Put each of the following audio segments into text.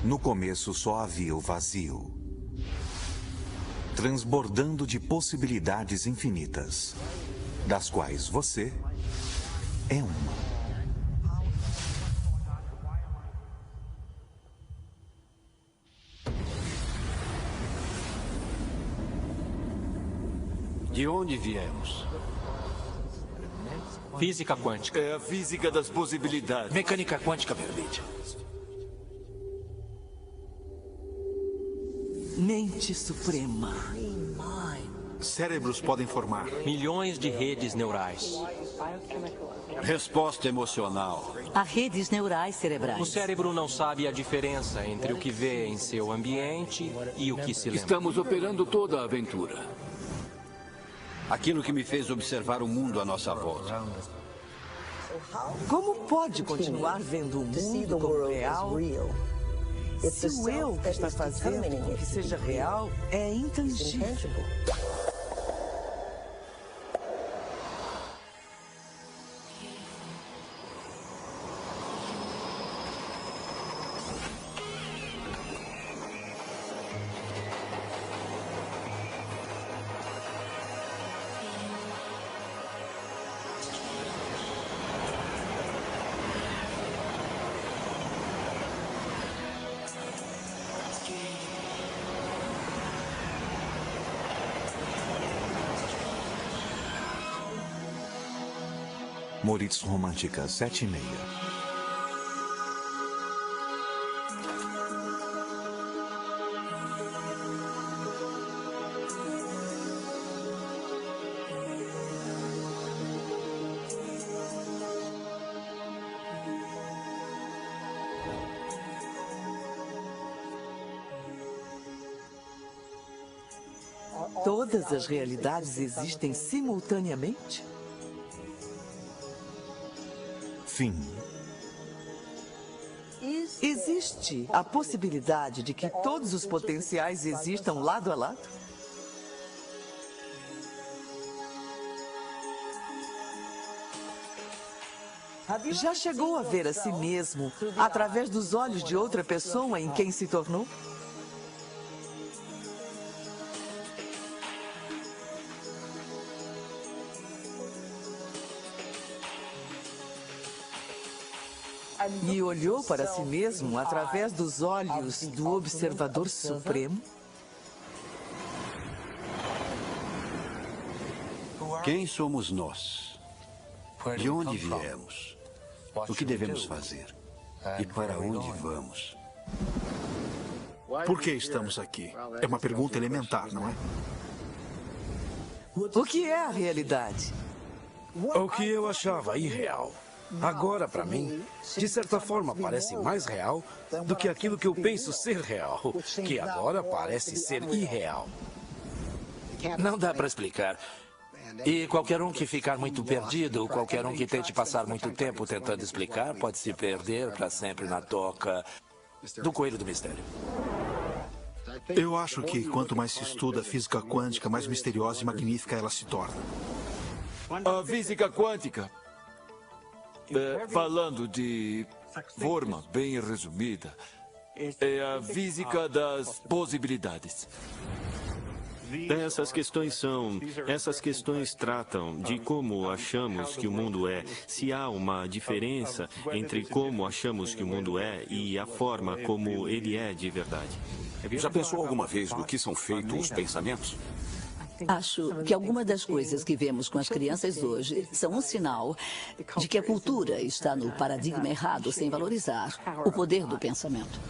No começo só havia o vazio, transbordando de possibilidades infinitas, das quais você é uma. De onde viemos? Física quântica. É a física das possibilidades. Mecânica quântica permite. Mente suprema. Cérebros podem formar Milhões de redes neurais. Resposta emocional. Há redes neurais cerebrais. O cérebro não sabe a diferença entre o que vê em seu ambiente e o que se lembra. Estamos operando toda a aventura. Aquilo que me fez observar o mundo à nossa volta. Como pode continuar vendo o mundo como real se o eu que está fazendo com que seja real é intangível? Moritz Romântica 7:30. Todas as realidades existem simultaneamente? Fim. Existe a possibilidade de que todos os potenciais existam lado a lado? Já chegou a ver a si mesmo através dos olhos de outra pessoa em quem se tornou? E olhou para si mesmo através dos olhos do Observador Supremo? Quem somos nós? De onde viemos? O que devemos fazer? E para onde vamos? Por que estamos aqui? É uma pergunta elementar, não é? O que é a realidade? O que eu achava irreal, agora, para mim, de certa forma parece mais real do que aquilo que eu penso ser real, que agora parece ser irreal. Não dá para explicar. E qualquer um que ficar muito perdido, qualquer um que tente passar muito tempo tentando explicar, pode se perder para sempre na toca do coelho do mistério. Eu acho que quanto mais se estuda a física quântica, mais misteriosa e magnífica ela se torna. A física quântica, falando de forma bem resumida, é a física das possibilidades. Essas questões tratam de como achamos que o mundo é, se há uma diferença entre como achamos que o mundo é e a forma como ele é de verdade. Já pensou alguma vez no que são feitos os pensamentos? Acho que algumas das coisas que vemos com as crianças hoje são um sinal de que a cultura está no paradigma errado, sem valorizar o poder do pensamento.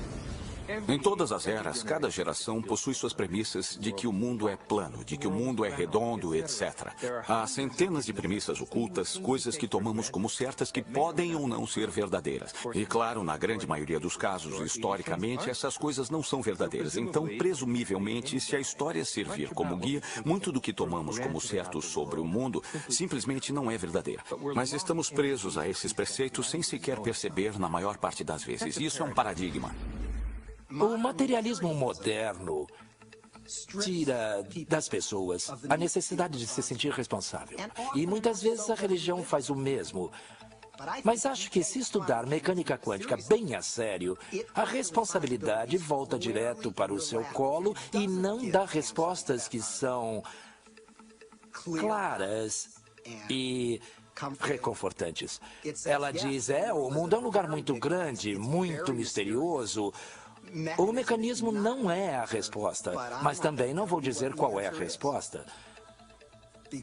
Em todas as eras, cada geração possui suas premissas de que o mundo é plano, de que o mundo é redondo, etc. Há centenas de premissas ocultas, coisas que tomamos como certas que podem ou não ser verdadeiras. E claro, na grande maioria dos casos, historicamente, essas coisas não são verdadeiras. Então, presumivelmente, se a história servir como guia, muito do que tomamos como certo sobre o mundo simplesmente não é verdadeira. Mas estamos presos a esses preceitos sem sequer perceber na maior parte das vezes. Isso é um paradigma. O materialismo moderno tira das pessoas a necessidade de se sentir responsável. E muitas vezes a religião faz o mesmo. Mas acho que se estudar mecânica quântica bem a sério, a responsabilidade volta direto para o seu colo e não dá respostas que são claras e reconfortantes. Ela diz, o mundo é um lugar muito grande, muito misterioso. O mecanismo não é a resposta, mas também não vou dizer qual é a resposta,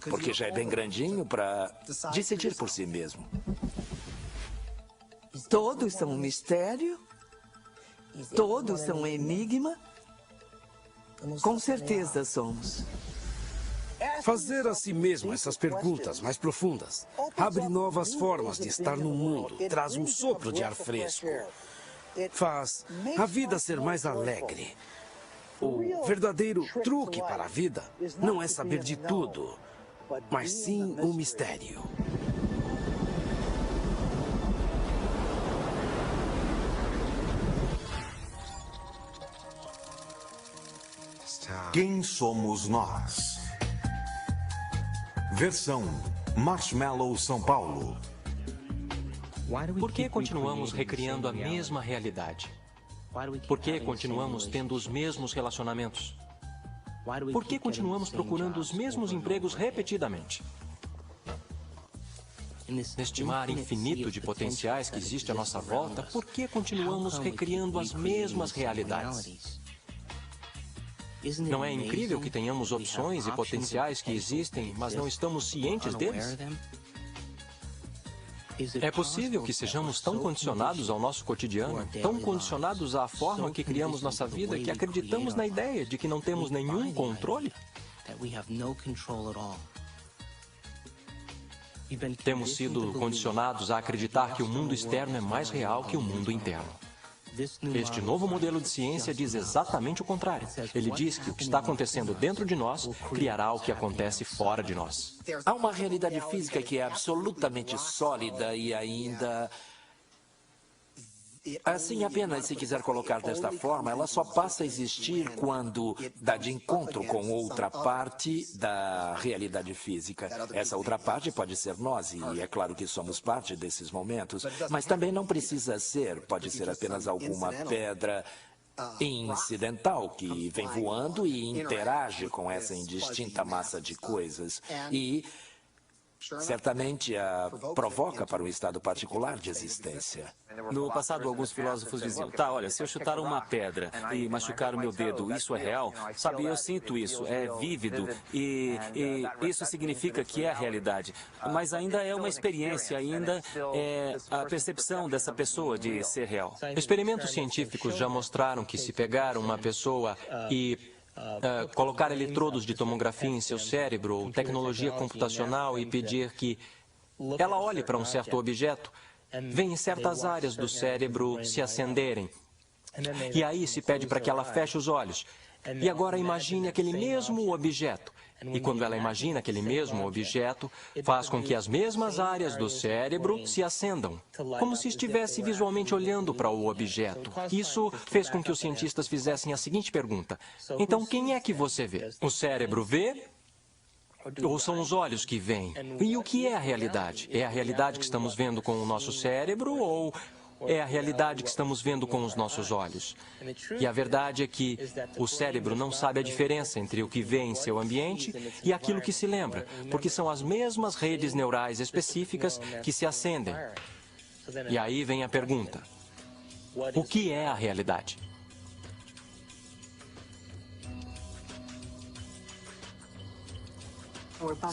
porque já é bem grandinho para decidir por si mesmo. Todos são um mistério? Todos são um enigma? Com certeza somos. Fazer a si mesmo essas perguntas mais profundas abre novas formas de estar no mundo, traz um sopro de ar fresco, faz a vida ser mais alegre. O verdadeiro truque para a vida não é saber de tudo, mas sim o mistério. Quem somos nós? Versão Marshmallow São Paulo. Por que continuamos recriando a mesma realidade? Por que continuamos tendo os mesmos relacionamentos? Por que continuamos procurando os mesmos empregos repetidamente? Neste mar infinito de potenciais que existe à nossa volta, por que continuamos recriando as mesmas realidades? Não é incrível que tenhamos opções e potenciais que existem, mas não estamos cientes deles? É possível que sejamos tão condicionados ao nosso cotidiano, tão condicionados à forma que criamos nossa vida, que acreditamos na ideia de que não temos nenhum controle? Temos sido condicionados a acreditar que o mundo externo é mais real que o mundo interno. Este novo modelo de ciência diz exatamente o contrário. Ele diz que o que está acontecendo dentro de nós criará o que acontece fora de nós. Há uma realidade física que é absolutamente sólida e ainda... Assim, apenas se quiser colocar desta forma, ela só passa a existir quando dá de encontro com outra parte da realidade física. Essa outra parte pode ser nós, e é claro que somos parte desses momentos, mas também não precisa ser, pode ser apenas alguma pedra incidental que vem voando e interage com essa indistinta massa de coisas e certamente a provoca para um estado particular de existência. No passado, alguns filósofos diziam, olha, se eu chutar uma pedra e machucar o meu dedo, isso é real? Sabe, eu sinto isso, é vívido e isso significa que é a realidade. Mas ainda é uma experiência, ainda é a percepção dessa pessoa de ser real. Experimentos científicos já mostraram que se pegar uma pessoa e colocar eletrodos de tomografia em seu cérebro ou tecnologia computacional e pedir que ela olhe para um certo objeto, vem certas áreas do cérebro se acenderem. E aí se pede para que ela feche os olhos. E agora imagine aquele mesmo objeto. E quando ela imagina aquele mesmo objeto, faz com que as mesmas áreas do cérebro se acendam, como se estivesse visualmente olhando para o objeto. Isso fez com que os cientistas fizessem a seguinte pergunta: então, quem é que você vê? O cérebro vê? Ou são os olhos que veem? E o que é a realidade? É a realidade que estamos vendo com o nosso cérebro ou é a realidade que estamos vendo com os nossos olhos? E a verdade é que o cérebro não sabe a diferença entre o que vê em seu ambiente e aquilo que se lembra, porque são as mesmas redes neurais específicas que se acendem. E aí vem a pergunta: o que é a realidade?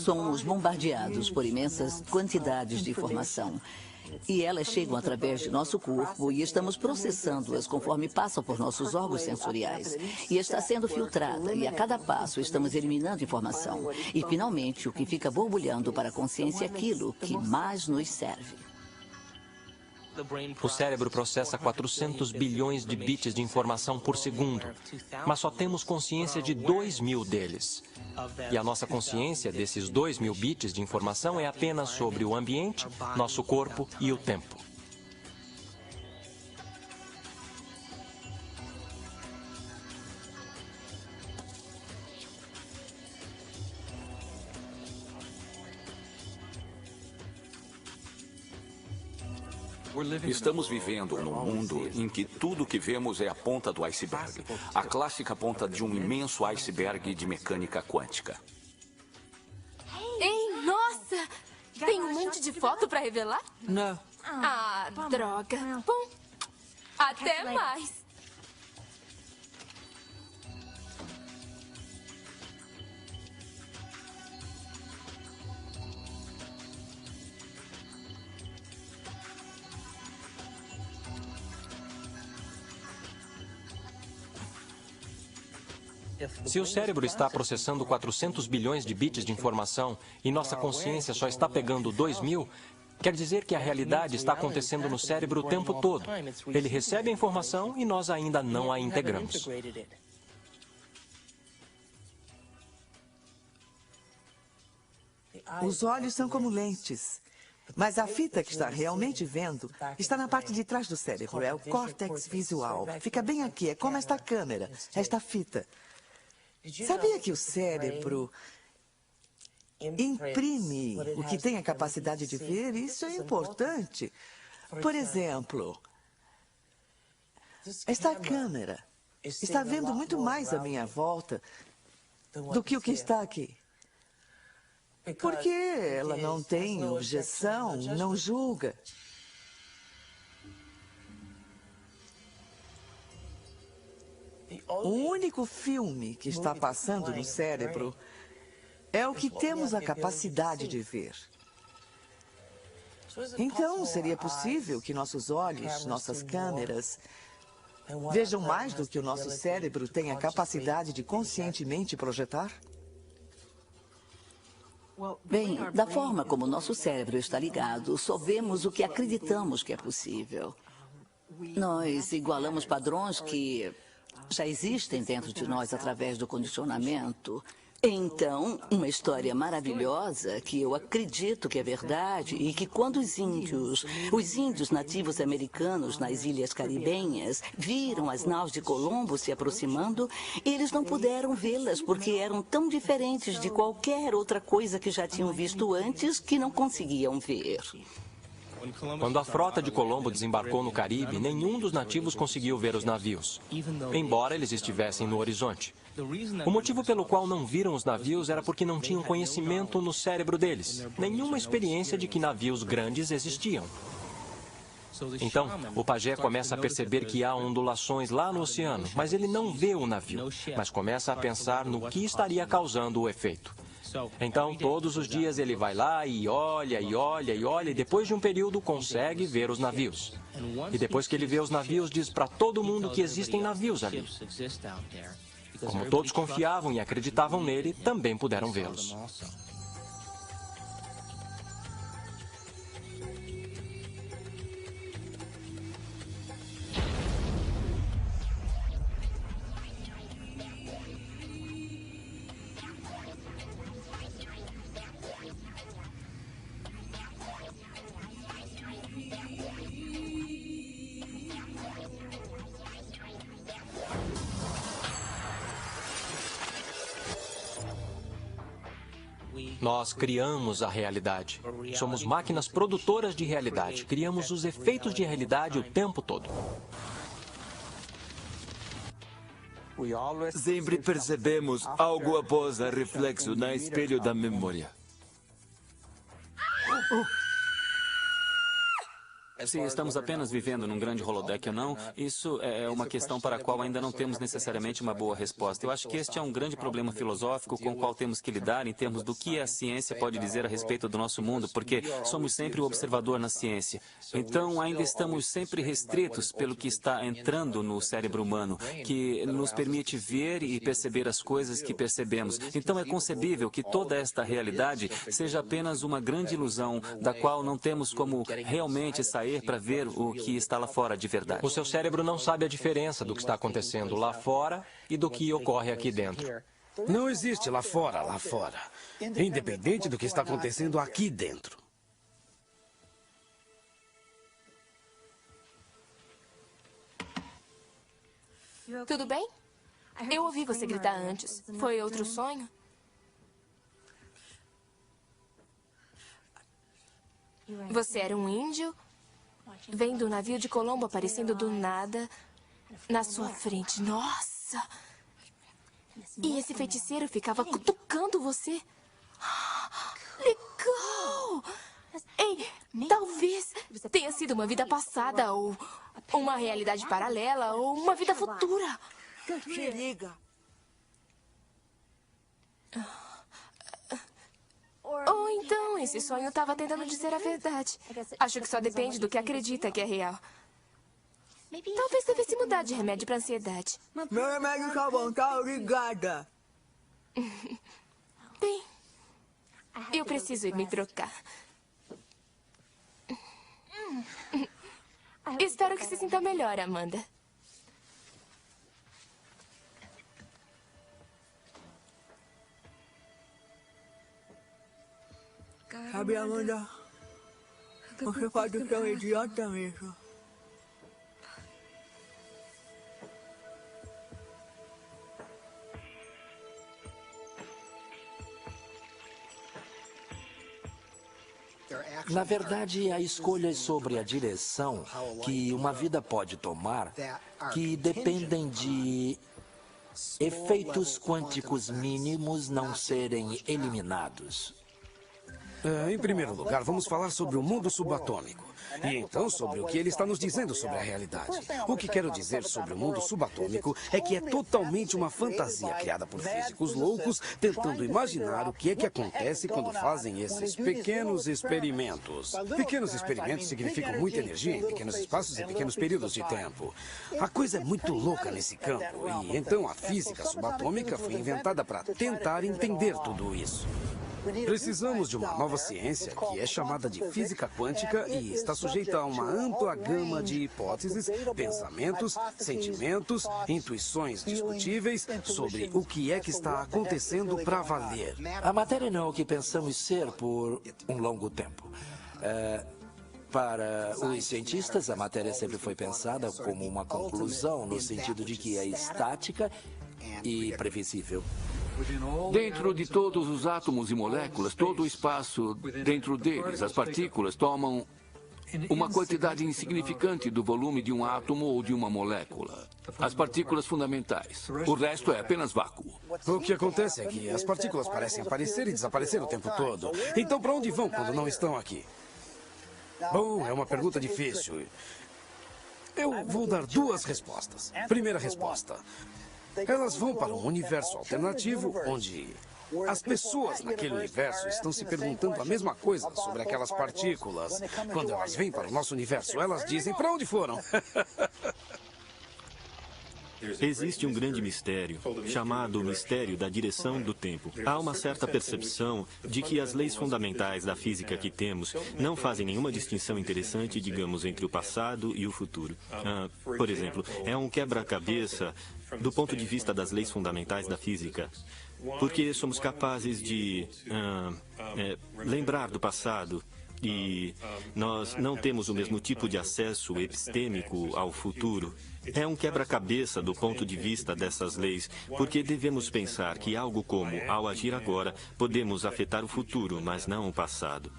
Somos bombardeados por imensas quantidades de informação. E elas chegam através de nosso corpo e estamos processando-as conforme passam por nossos órgãos sensoriais. E está sendo filtrada e a cada passo estamos eliminando informação. E finalmente o que fica borbulhando para a consciência é aquilo que mais nos serve. O cérebro processa 400 bilhões de bits de informação por segundo, mas só temos consciência de 2.000 deles. E a nossa consciência desses 2.000 bits de informação é apenas sobre o ambiente, nosso corpo e o tempo. Estamos vivendo num mundo em que tudo que vemos é a ponta do iceberg. A clássica ponta de um imenso iceberg de mecânica quântica. Ei, nossa! Tem um monte de foto para revelar? Não. Ah, droga. Bom, até mais. Se o cérebro está processando 400 bilhões de bits de informação e nossa consciência só está pegando 2.000, quer dizer que a realidade está acontecendo no cérebro o tempo todo. Ele recebe a informação e nós ainda não a integramos. Os olhos são como lentes. Mas a fita que está realmente vendo está na parte de trás do cérebro. É o córtex visual. Fica bem aqui. É como esta câmera, esta fita. Sabia que o cérebro imprime o que tem a capacidade de ver? Isso é importante. Por exemplo, esta câmera está vendo muito mais à minha volta do que o que está aqui. Porque ela não tem objeção, não julga. O único filme que está passando no cérebro é o que temos a capacidade de ver. Então, seria possível que nossos olhos, nossas câmeras, vejam mais do que o nosso cérebro tem a capacidade de conscientemente projetar? Bem, da forma como nosso cérebro está ligado, só vemos o que acreditamos que é possível. Nós igualamos padrões que já existem dentro de nós através do condicionamento. Então, uma história maravilhosa que eu acredito que é verdade e que quando os índios nativos americanos nas ilhas caribenhas viram as naus de Colombo se aproximando, eles não puderam vê-las porque eram tão diferentes de qualquer outra coisa que já tinham visto antes que não conseguiam ver. Quando a frota de Colombo desembarcou no Caribe, nenhum dos nativos conseguiu ver os navios, embora eles estivessem no horizonte. O motivo pelo qual não viram os navios era porque não tinham conhecimento no cérebro deles, nenhuma experiência de que navios grandes existiam. Então, o pajé começa a perceber que há ondulações lá no oceano, mas ele não vê o navio, mas começa a pensar no que estaria causando o efeito. Então, todos os dias ele vai lá e olha, e olha, e olha, e depois de um período consegue ver os navios. E depois que ele vê os navios, diz para todo mundo que existem navios ali. Como todos confiavam e acreditavam nele, também puderam vê-los. Nós criamos a realidade. Somos máquinas produtoras de realidade. Criamos os efeitos de realidade o tempo todo. Sempre percebemos algo após o reflexo no espelho da memória. Se estamos apenas vivendo num grande holodeck ou não, isso é uma questão para a qual ainda não temos necessariamente uma boa resposta. Eu acho que este é um grande problema filosófico com o qual temos que lidar em termos do que a ciência pode dizer a respeito do nosso mundo, porque somos sempre o observador na ciência. Então, ainda estamos sempre restritos pelo que está entrando no cérebro humano, que nos permite ver e perceber as coisas que percebemos. Então, é concebível que toda esta realidade seja apenas uma grande ilusão, da qual não temos como realmente sair para ver o que está lá fora de verdade. O seu cérebro não sabe a diferença do que está acontecendo lá fora e do que ocorre aqui dentro. Não existe lá fora, independente do que está acontecendo aqui dentro. Tudo bem? Eu ouvi você gritar antes. Foi outro sonho? Você era um índio? vendo o navio de Colombo aparecendo do nada na sua frente. Nossa! E esse feiticeiro ficava cutucando você. Legal! Ei, talvez tenha sido uma vida passada, ou uma realidade paralela, ou uma vida futura. Se liga. Ou então, esse sonho estava tentando dizer a verdade. Acho que só depende do que acredita que é real. Talvez devesse mudar de remédio para ansiedade. Meu remédio tá bom, tá? Obrigada. Bem, eu preciso ir me trocar. Espero que se sinta melhor, Amanda. Sabe, Amanda, você pode ser um idiota mesmo. Na verdade, há escolhas sobre a direção que uma vida pode tomar que dependem de efeitos quânticos mínimos não serem eliminados. Em primeiro lugar, vamos falar sobre o mundo subatômico. E então sobre o que ele está nos dizendo sobre a realidade. O que quero dizer sobre o mundo subatômico é que é totalmente uma fantasia criada por físicos loucos tentando imaginar o que é que acontece quando fazem esses pequenos experimentos. Pequenos experimentos significam muita energia em pequenos espaços e pequenos períodos de tempo. A coisa é muito louca nesse campo. E então a física subatômica foi inventada para tentar entender tudo isso. Precisamos de uma nova ciência que é chamada de física quântica e está sujeita a uma ampla gama de hipóteses, pensamentos, sentimentos, intuições discutíveis sobre o que é que está acontecendo para valer. A matéria não é o que pensamos ser por um longo tempo. Para os cientistas, a matéria sempre foi pensada como uma conclusão, no sentido de que é estática e previsível. Dentro de todos os átomos e moléculas, todo o espaço dentro deles, as partículas tomam uma quantidade insignificante do volume de um átomo ou de uma molécula. As partículas fundamentais. O resto é apenas vácuo. O que acontece é que as partículas parecem aparecer e desaparecer o tempo todo. Então, para onde vão quando não estão aqui? Bom, é uma pergunta difícil. Eu vou dar duas respostas. Primeira resposta. Elas vão para um universo alternativo onde as pessoas naquele universo estão se perguntando a mesma coisa sobre aquelas partículas. Quando elas vêm para o nosso universo, elas dizem para onde foram. Existe um grande mistério, chamado mistério da direção do tempo. Há uma certa percepção de que as leis fundamentais da física que temos não fazem nenhuma distinção interessante, digamos, entre o passado e o futuro. Por exemplo, é um quebra-cabeça do ponto de vista das leis fundamentais da física, porque somos capazes de lembrar do passado e nós não temos o mesmo tipo de acesso epistêmico ao futuro. É um quebra-cabeça do ponto de vista dessas leis, porque devemos pensar que algo como, ao agir agora, podemos afetar o futuro, mas não o passado.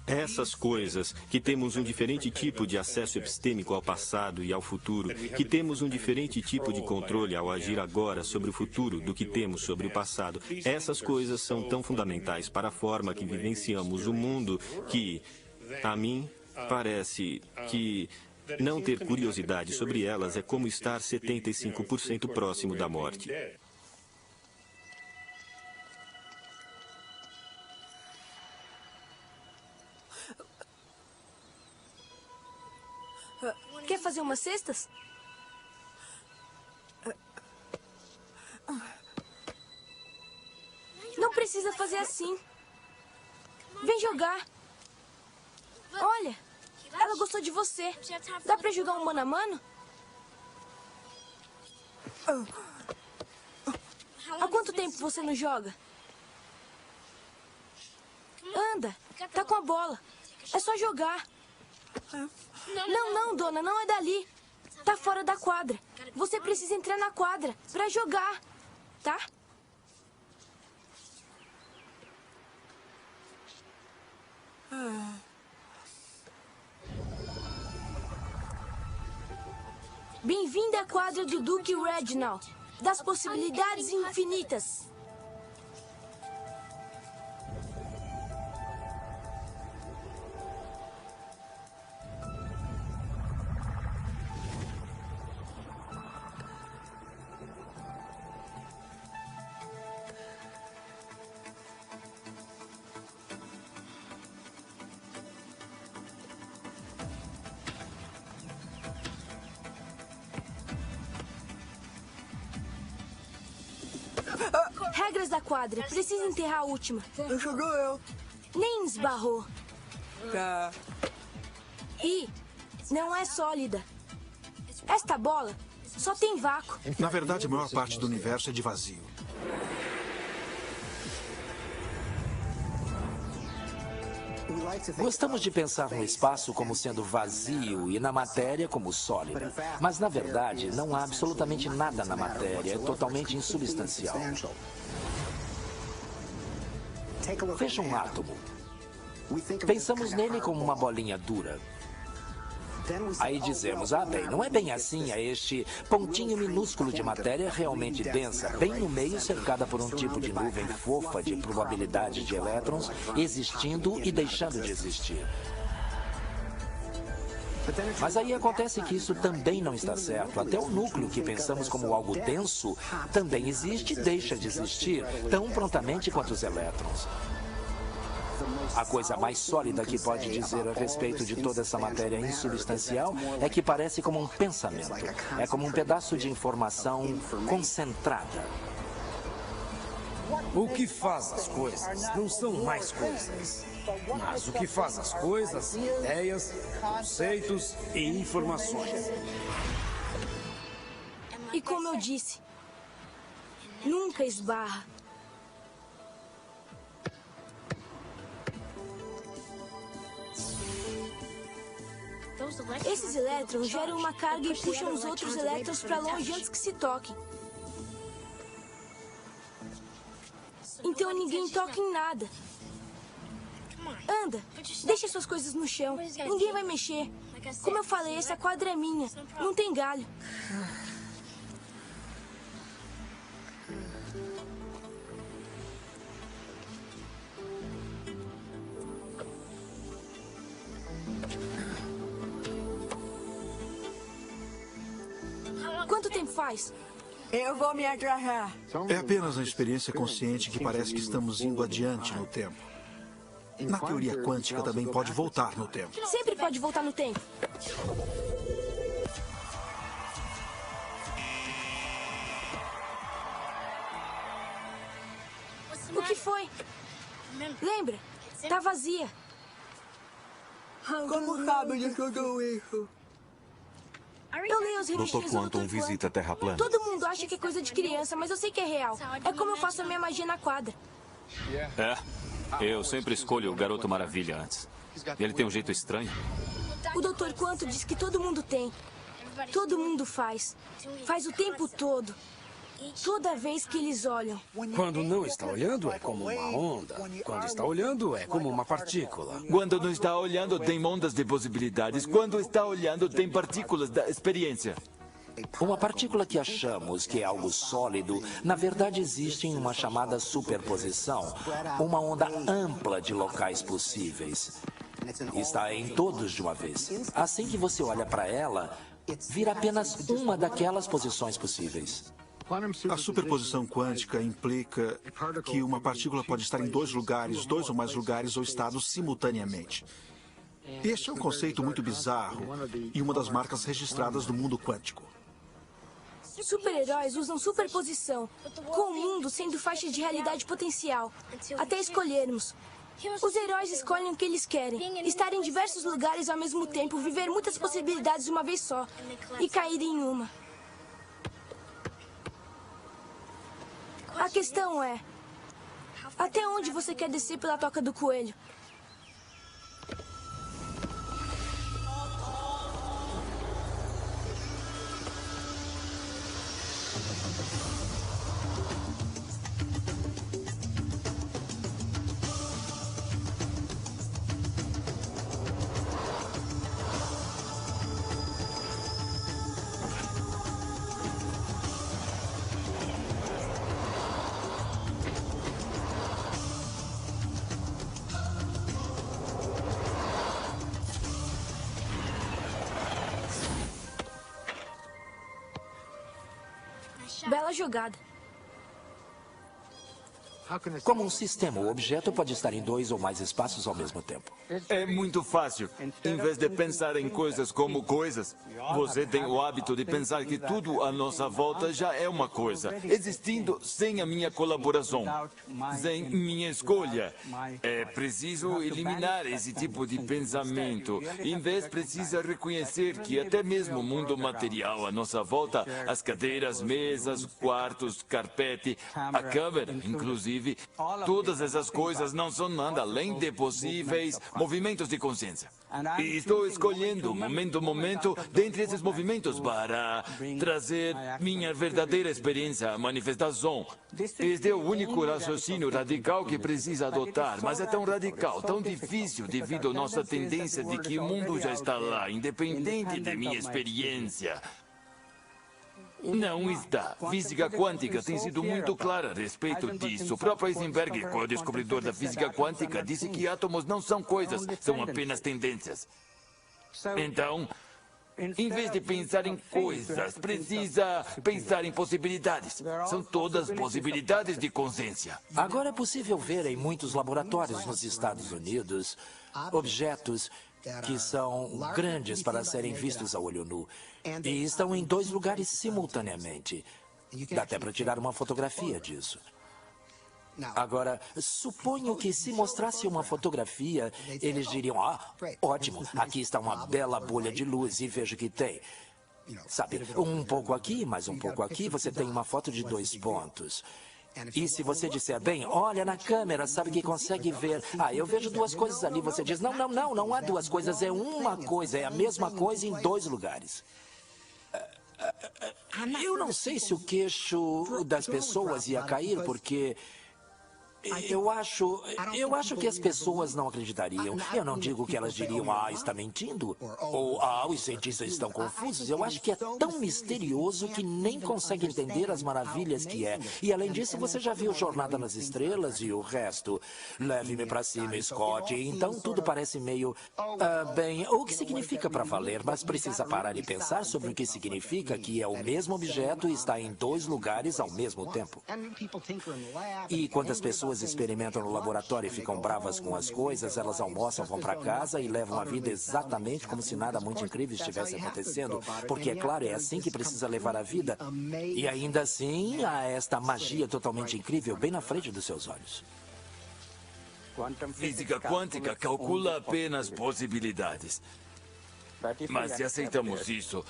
Essas coisas, que temos um diferente tipo de acesso epistêmico ao passado e ao futuro, que temos um diferente tipo de controle ao agir agora sobre o futuro do que temos sobre o passado, essas coisas são tão fundamentais para a forma que vivenciamos o mundo que, a mim, parece que não ter curiosidade sobre elas é como estar 75% próximo da morte. Quer fazer umas cestas? Não precisa fazer assim. Vem jogar. Olha, ela gostou de você. Dá pra jogar um mano a mano? Há quanto tempo você não joga? Anda, tá com a bola. É só jogar. Não, dona, não é dali. Tá fora da quadra. Você precisa entrar na quadra pra jogar, tá? Bem-vindo à quadra do Duque Reginald, das possibilidades infinitas. Regras da quadra. Precisa enterrar a última. Jogou eu. Nem esbarrou. Tá. E não é sólida. Esta bola só tem vácuo. Na verdade, a maior parte do universo é de vazio. Gostamos de pensar no espaço como sendo vazio e na matéria como sólida. Mas, na verdade, não há absolutamente nada na matéria. É totalmente insubstancial. Veja um átomo. Pensamos nele como uma bolinha dura. Aí dizemos, bem, não é bem assim, é este pontinho minúsculo de matéria realmente densa, bem no meio, cercada por um tipo de nuvem fofa de probabilidade de elétrons existindo e deixando de existir. Mas aí acontece que isso também não está certo. Até o núcleo que pensamos como algo denso também existe e deixa de existir, tão prontamente quanto os elétrons. A coisa mais sólida que pode dizer a respeito de toda essa matéria insubstancial é que parece como um pensamento. É como um pedaço de informação concentrada. O que faz as coisas não são mais coisas. Mas o que faz as coisas, ideias, conceitos e informações. E como eu disse, nunca esbarra. Esses elétrons geram uma carga e puxam os outros elétrons para longe antes que se toquem. Então ninguém toca em nada. Anda, deixa suas coisas no chão. Ninguém vai mexer. Como eu falei, essa quadra é minha. Não tem galho. Quanto tempo faz? Eu vou me agarrar. É apenas uma experiência consciente que parece que estamos indo adiante no tempo. Na teoria quântica também pode voltar no tempo. Sempre pode voltar no tempo. O que foi? Lembra? Tá vazia. Como sabe de tudo isso? Eu leio as revistinhas Dr. Quantum visita a Terra plana. Todo mundo acha que é coisa de criança, mas eu sei que é real. É como eu faço a minha magia na quadra. Eu sempre escolho o Garoto Maravilha antes. Ele tem um jeito estranho. O Dr. Quantum diz que todo mundo tem. Todo mundo faz. Faz o tempo todo. Toda vez que eles olham. Quando não está olhando, é como uma onda. Quando está olhando, é como uma partícula. Quando não está olhando, tem ondas de possibilidades. Quando está olhando, tem partículas da experiência. Uma partícula que achamos que é algo sólido, na verdade existe em uma chamada superposição, uma onda ampla de locais possíveis. Está em todos de uma vez. Assim que você olha para ela, vira apenas uma daquelas posições possíveis. A superposição quântica implica que uma partícula pode estar em dois lugares, dois ou mais lugares ou estados simultaneamente. Este é um conceito muito bizarro e uma das marcas registradas do mundo quântico. Super-heróis usam superposição, com o mundo sendo faixa de realidade potencial, até escolhermos. Os heróis escolhem o que eles querem, estar em diversos lugares ao mesmo tempo, viver muitas possibilidades de uma vez só e cair em uma. A questão é, até onde você quer descer pela toca do coelho? Bela jogada. Como um sistema, o objeto pode estar em 2 ou mais espaços ao mesmo tempo. É muito fácil. Em vez de pensar em coisas como coisas, você tem o hábito de pensar que tudo à nossa volta já é uma coisa, existindo sem a minha colaboração, sem minha escolha. É preciso eliminar esse tipo de pensamento. Em vez, precisa reconhecer que até mesmo o mundo material à nossa volta, as cadeiras, mesas, quartos, carpete, a câmera, inclusive, todas essas coisas não são nada além de possíveis movimentos de consciência. E estou escolhendo, momento a momento, dentre esses movimentos para trazer minha verdadeira experiência à manifestação. Este é o único raciocínio radical que precisa adotar, mas é tão radical, tão difícil devido à nossa tendência de que o mundo já está lá, independente de minha experiência. Não está. Física quântica tem sido muito clara a respeito disso. O próprio Heisenberg, que é o descobridor da física quântica, disse que átomos não são coisas, são apenas tendências. Então, em vez de pensar em coisas, precisa pensar em possibilidades. São todas possibilidades de consciência. Agora é possível ver em muitos laboratórios nos Estados Unidos objetos que são grandes para serem vistos a olho nu e estão em 2 lugares simultaneamente. Dá até para tirar uma fotografia disso. Agora, suponho que se mostrasse uma fotografia, eles diriam, ótimo, aqui está uma bela bolha de luz e veja que tem. Sabe, um pouco aqui, mais um pouco aqui, você tem uma foto de 2 pontos. E se você disser, bem, olha na câmera, sabe que consegue ver. Eu vejo 2 coisas ali. Você diz, não há 2 coisas, é uma coisa, é a mesma coisa em 2 lugares. Eu não sei se o queixo das pessoas ia cair, porque eu acho que as pessoas não acreditariam. Eu não digo que elas diriam, está mentindo. Ou, os cientistas estão confusos. Eu acho que é tão misterioso que nem consegue entender as maravilhas que é. E além disso, você já viu Jornada nas Estrelas e o resto. Leve-me para cima, Scott. Então tudo parece meio... bem, o que significa para valer, mas precisa parar e pensar sobre o que significa que é o mesmo objeto e está em 2 lugares ao mesmo tempo. E quantas pessoas experimentam no laboratório e ficam bravas com as coisas, elas almoçam, vão para casa e levam a vida exatamente como se nada muito incrível estivesse acontecendo, porque, é claro, é assim que precisa levar a vida. E ainda assim, há esta magia totalmente incrível bem na frente dos seus olhos. Física quântica calcula apenas possibilidades. Mas se aceitamos isso,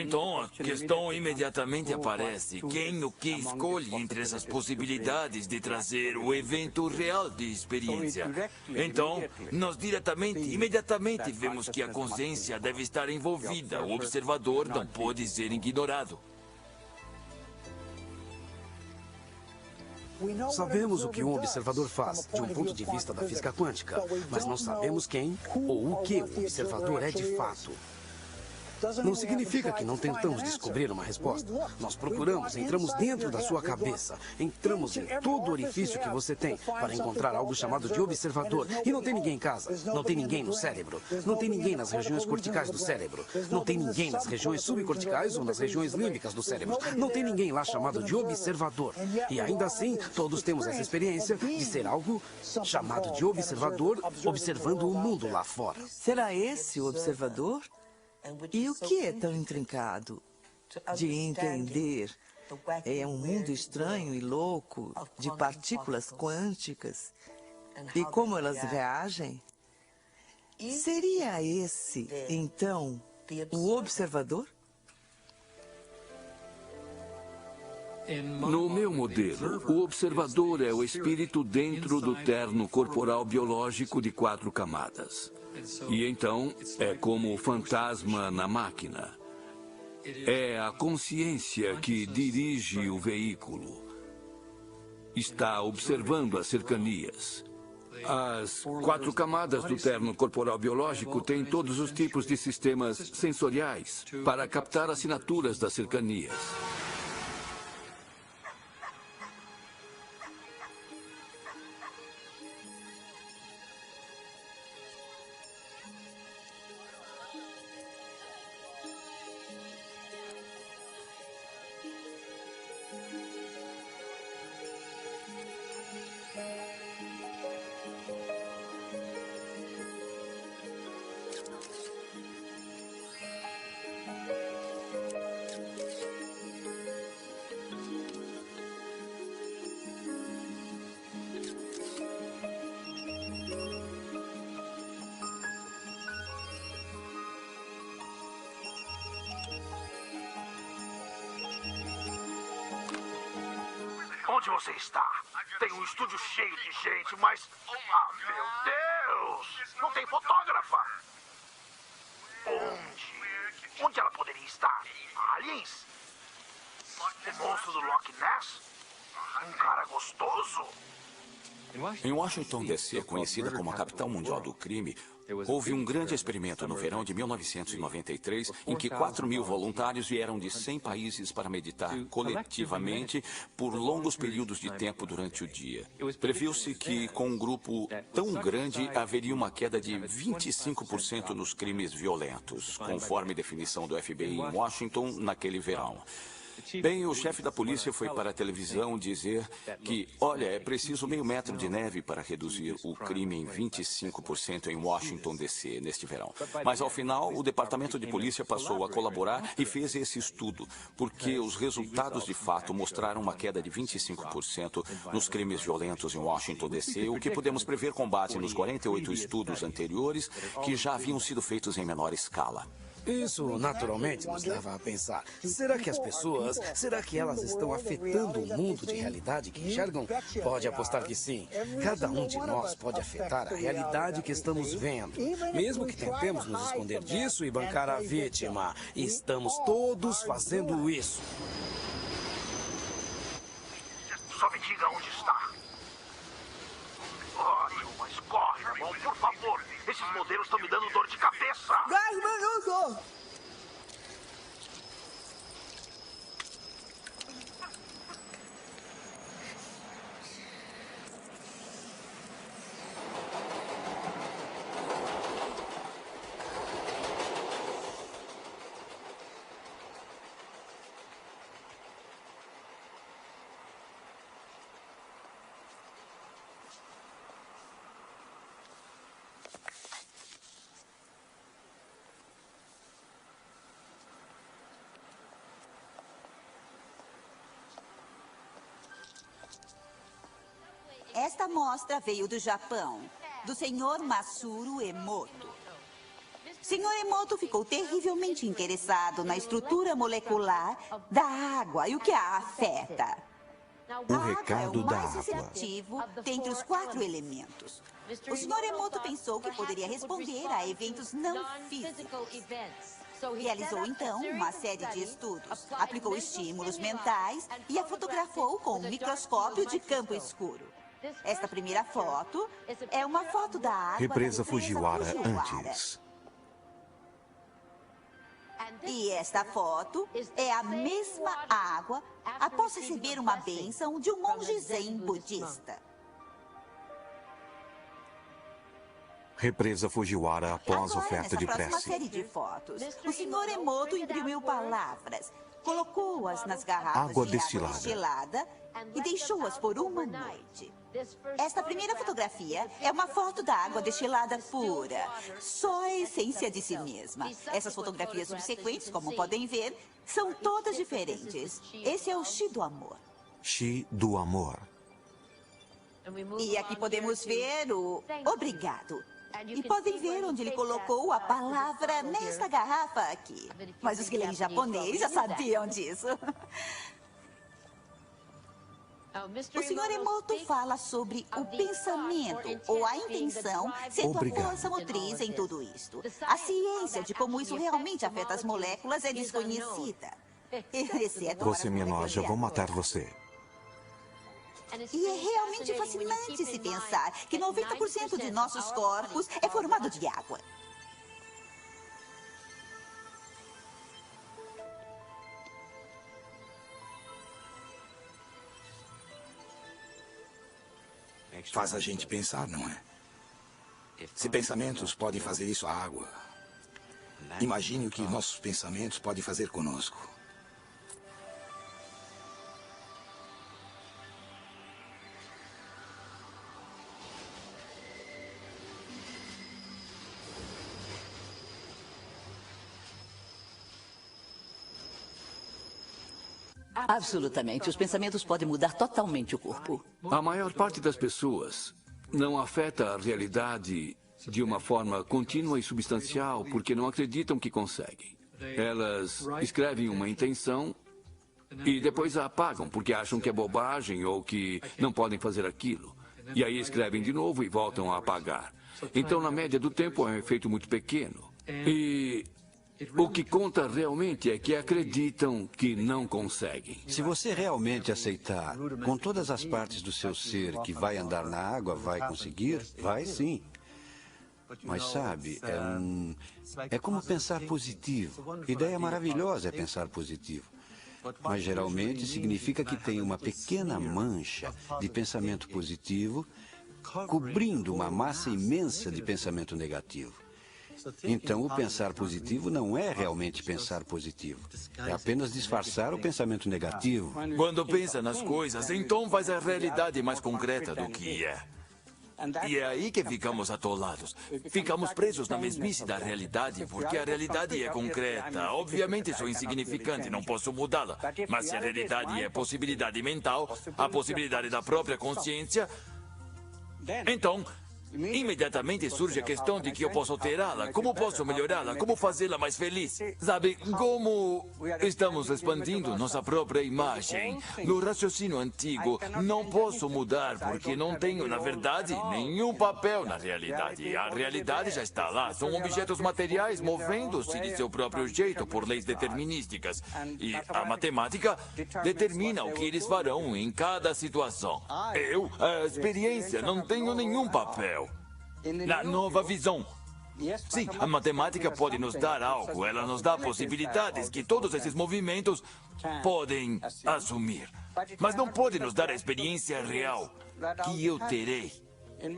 então a questão imediatamente aparece. Quem o que escolhe entre essas possibilidades de trazer o evento real de experiência? Então, nós imediatamente vemos que a consciência deve estar envolvida. O observador não pode ser ignorado. Sabemos o que um observador faz, de um ponto de vista da física quântica, mas não sabemos quem ou o que o observador é de fato. Não significa que não tentamos descobrir uma resposta. Nós procuramos, entramos dentro da sua cabeça, entramos em todo orifício que você tem para encontrar algo chamado de observador. E não tem ninguém em casa, não tem ninguém no cérebro, não tem ninguém nas regiões corticais do cérebro, não tem ninguém nas regiões subcorticais ou nas regiões límbicas do cérebro. Não tem ninguém lá chamado de observador. E ainda assim, todos temos essa experiência de ser algo chamado de observador, observando o mundo lá fora. Será esse o observador? E o que é tão intrincado de entender? É um mundo estranho e louco de partículas quânticas e como elas reagem? Seria esse, então, o observador? No meu modelo, o observador é o espírito dentro do terno corporal biológico de 4 camadas. E então, é como o fantasma na máquina. É a consciência que dirige o veículo. Está observando as cercanias. As 4 camadas do terno corporal biológico têm todos os tipos de sistemas sensoriais para captar assinaturas das cercanias. Onde você está? Tem um estúdio cheio de gente, mas... Ah, meu Deus! Não tem fotógrafa! Onde ela poderia estar? Aliens? O monstro do Loch Ness? Um cara gostoso? Em Washington, D.C., conhecida como a capital mundial do crime, houve um grande experimento no verão de 1993, em que 4.000 voluntários vieram de 100 países para meditar coletivamente por longos períodos de tempo durante o dia. Previu-se que, com um grupo tão grande, haveria uma queda de 25% nos crimes violentos, conforme definição do FBI em Washington naquele verão. Bem, o chefe da polícia foi para a televisão dizer que, olha, é preciso meio metro de neve para reduzir o crime em 25% em Washington, D.C., neste verão. Mas, ao final, o departamento de polícia passou a colaborar e fez esse estudo, porque os resultados, de fato, mostraram uma queda de 25% nos crimes violentos em Washington, D.C., o que podemos prever com base nos 48 estudos anteriores que já haviam sido feitos em menor escala. Isso, naturalmente, nos leva a pensar. Será que as pessoas, será que elas estão afetando o mundo de realidade que enxergam? Pode apostar que sim. Cada um de nós pode afetar a realidade que estamos vendo. Mesmo que tentemos nos esconder disso e bancar a vítima. Estamos todos fazendo isso. Só me diga onde está. Ótimo, mas corre, irmão, por favor. Esses modelos estão me dando dor de cabeça. 10 minutos! Esta mostra veio do Japão, do Sr. Masaru Emoto. Sr. Emoto ficou terrivelmente interessado na estrutura molecular da água e o que a afeta. O recado da A água é o mais água. receptivo dentre os 4 elementos. O Sr. Emoto pensou que poderia responder a eventos não físicos. Realizou, então, uma série de estudos, aplicou estímulos mentais e a fotografou com um microscópio de campo escuro. Esta primeira foto é uma foto da água Represa da Fujiwara Fujiwara. antes. E esta foto é a mesma água após receber uma bênção de um monge zen budista. Represa Fujiwara após Agora, oferta nessa de próxima prece. série de fotos, o Sr. Emoto imprimiu palavras, colocou-as nas garrafas Água de destilada. água destilada e deixou-as por uma noite. Esta primeira fotografia é uma foto da água destilada pura, só a essência de si mesma. Essas fotografias subsequentes, como podem ver, são todas diferentes. Esse é o Chi do amor. Chi do amor. E aqui podemos ver o obrigado. E podem ver onde ele colocou a palavra nesta garrafa aqui. Mas os que leem japonês já sabiam disso. O Sr. Emoto fala sobre o pensamento ou a intenção sendo Obrigado. a força motriz em tudo isto. A ciência de como isso realmente afeta as moléculas é desconhecida. Exceto Você para me as enoja, vou matar moléculas. você. E é realmente fascinante se pensar que 90% de nossos corpos é formado de água. Faz a gente pensar, não é? Se pensamentos podem fazer isso à água, imagine o que nossos pensamentos podem fazer conosco. Absolutamente. Os pensamentos podem mudar totalmente o corpo. A maior parte das pessoas não afeta a realidade de uma forma contínua e substancial porque não acreditam que conseguem. Elas escrevem uma intenção E depois a apagam porque acham que é bobagem ou que não podem fazer aquilo. E aí escrevem de novo e voltam a apagar. Então, na média do tempo, é um efeito muito pequeno. E o que conta realmente é que acreditam que não conseguem. Se você realmente aceitar, com todas as partes do seu ser, que vai andar na água, vai conseguir, vai sim. Mas sabe, é como pensar positivo. Ideia maravilhosa é pensar positivo. Mas geralmente significa que tem uma pequena mancha de pensamento positivo cobrindo uma massa imensa de pensamento negativo. Então, o pensar positivo não é realmente pensar positivo. É apenas disfarçar o pensamento negativo. Quando pensa nas coisas, então faz a realidade mais concreta do que é. E é aí que ficamos atolados. Ficamos presos na mesmice da realidade, porque a realidade é concreta. Obviamente sou insignificante, não posso mudá-la. Mas se a realidade é possibilidade mental, a possibilidade da própria consciência, então, imediatamente surge a questão de que eu posso alterá-la, como posso melhorá-la, como fazê-la mais feliz. Sabe, como estamos expandindo nossa própria imagem. No raciocínio antigo, não posso mudar porque não tenho, na verdade, nenhum papel na realidade. A realidade já está lá, são objetos materiais movendo-se de seu próprio jeito por leis determinísticas. E a matemática determina o que eles farão em cada situação. Eu, a experiência, não tenho nenhum papel. Na nova visão. Sim, a matemática pode nos dar algo, ela nos dá possibilidades que todos esses movimentos podem assumir. Mas não pode nos dar a experiência real que eu terei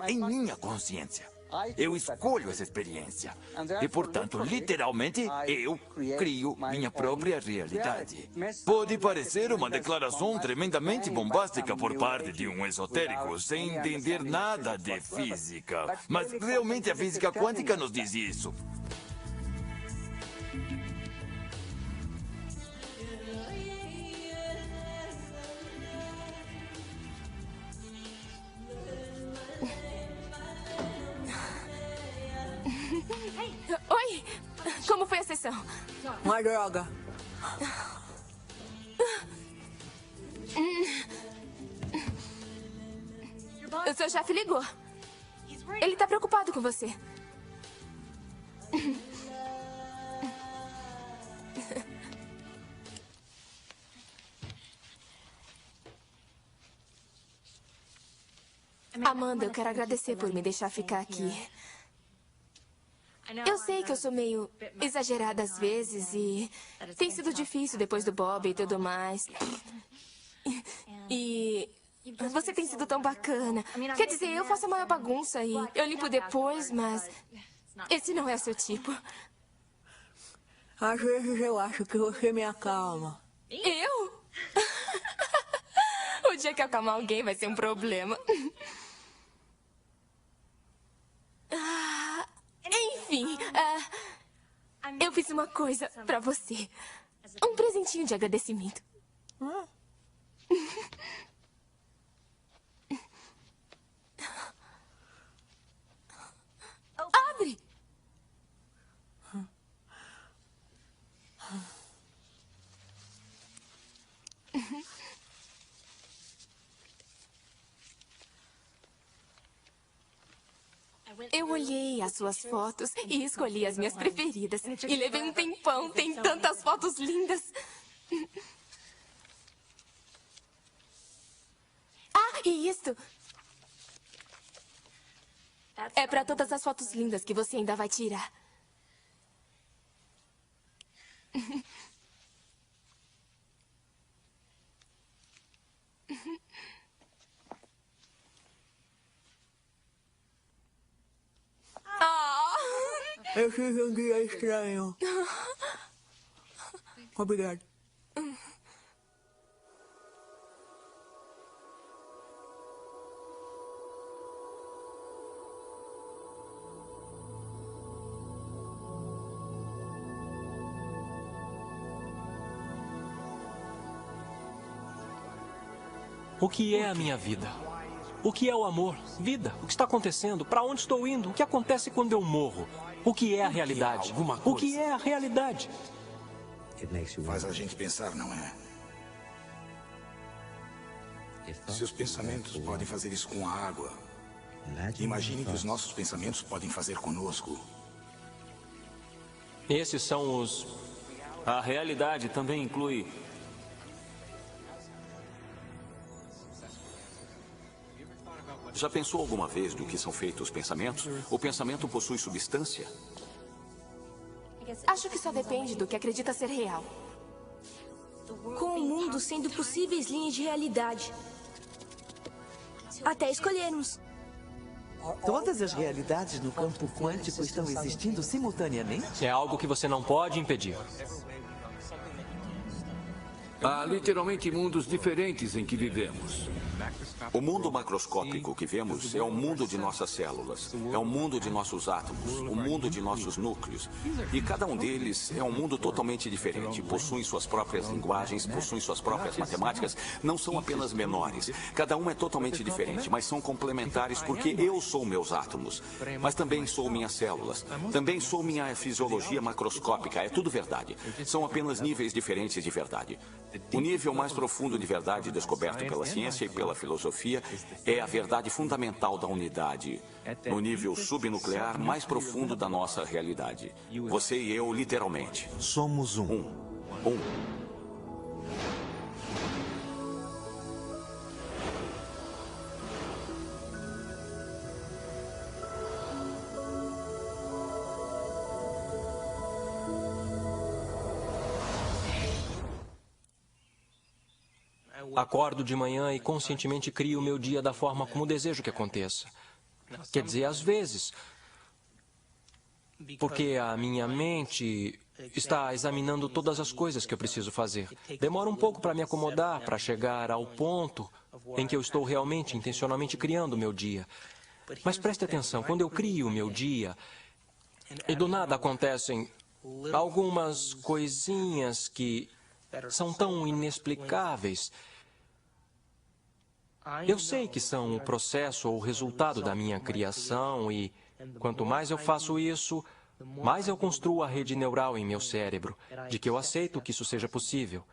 em minha consciência. Eu escolho essa experiência. E, portanto, literalmente, eu crio minha própria realidade. Pode parecer uma declaração tremendamente bombástica por parte de um esotérico, sem entender nada de física. Mas, realmente, a física quântica nos diz isso. Oi! Como foi a sessão? Uma droga. O seu chefe ligou. Ele está preocupado com você. Amanda, eu quero agradecer por me deixar ficar aqui. Eu sei que eu sou meio exagerada às vezes e tem sido difícil depois do Bob e tudo mais. E você tem sido tão bacana. Quer dizer, eu faço a maior bagunça e eu limpo depois, mas esse não é o seu tipo. Às vezes eu acho que você me acalma. Eu? O dia que eu acalmar alguém vai ser um problema. Enfim, eu fiz uma coisa pra você. Um presentinho de agradecimento. Abre! Eu olhei as suas fotos e escolhi as minhas preferidas. E levei um tempão, tem tantas fotos lindas. Ah, e isto é para todas as fotos lindas que você ainda vai tirar. Eu fiz um dia estranho. Obrigado. O que é a minha vida? O que é o amor? Vida? O que está acontecendo? Para onde estou indo? O que acontece quando eu morro? O que é a realidade? O que é a realidade? Faz a gente pensar, não é? Se os pensamentos podem fazer isso com a água, imagine que os nossos pensamentos podem fazer conosco. Esses são os... A realidade também inclui... Já pensou alguma vez do que são feitos os pensamentos? O pensamento possui substância? Acho que só depende do que acredita ser real. Com o mundo sendo possíveis linhas de realidade. Até escolhermos. Todas as realidades no campo quântico estão existindo simultaneamente? É algo que você não pode impedir. Há literalmente mundos diferentes em que vivemos. O mundo macroscópico que vemos é o mundo de nossas células, é o mundo de nossos átomos, o mundo de nossos núcleos. E cada um deles é um mundo totalmente diferente. Possuem suas próprias linguagens, possuem suas próprias matemáticas. Não são apenas menores. Cada um é totalmente diferente, mas são complementares porque eu sou meus átomos. Mas também sou minhas células. Também sou minha fisiologia macroscópica. É tudo verdade. São apenas níveis diferentes de verdade. O nível mais profundo de verdade descoberto pela ciência e pela filosofia é a verdade fundamental da unidade, no nível subnuclear mais profundo da nossa realidade. Você e eu, literalmente. Somos um. Acordo de manhã e conscientemente crio o meu dia da forma como desejo que aconteça. Quer dizer, às vezes, porque a minha mente está examinando todas as coisas que eu preciso fazer. Demora um pouco para me acomodar, para chegar ao ponto em que eu estou realmente, intencionalmente criando o meu dia. Mas preste atenção, quando eu crio o meu dia, e do nada acontecem algumas coisinhas que são tão inexplicáveis. Eu sei que são o processo ou o resultado da minha criação e, quanto mais eu faço isso, mais eu construo a rede neural em meu cérebro, de que eu aceito que isso seja possível.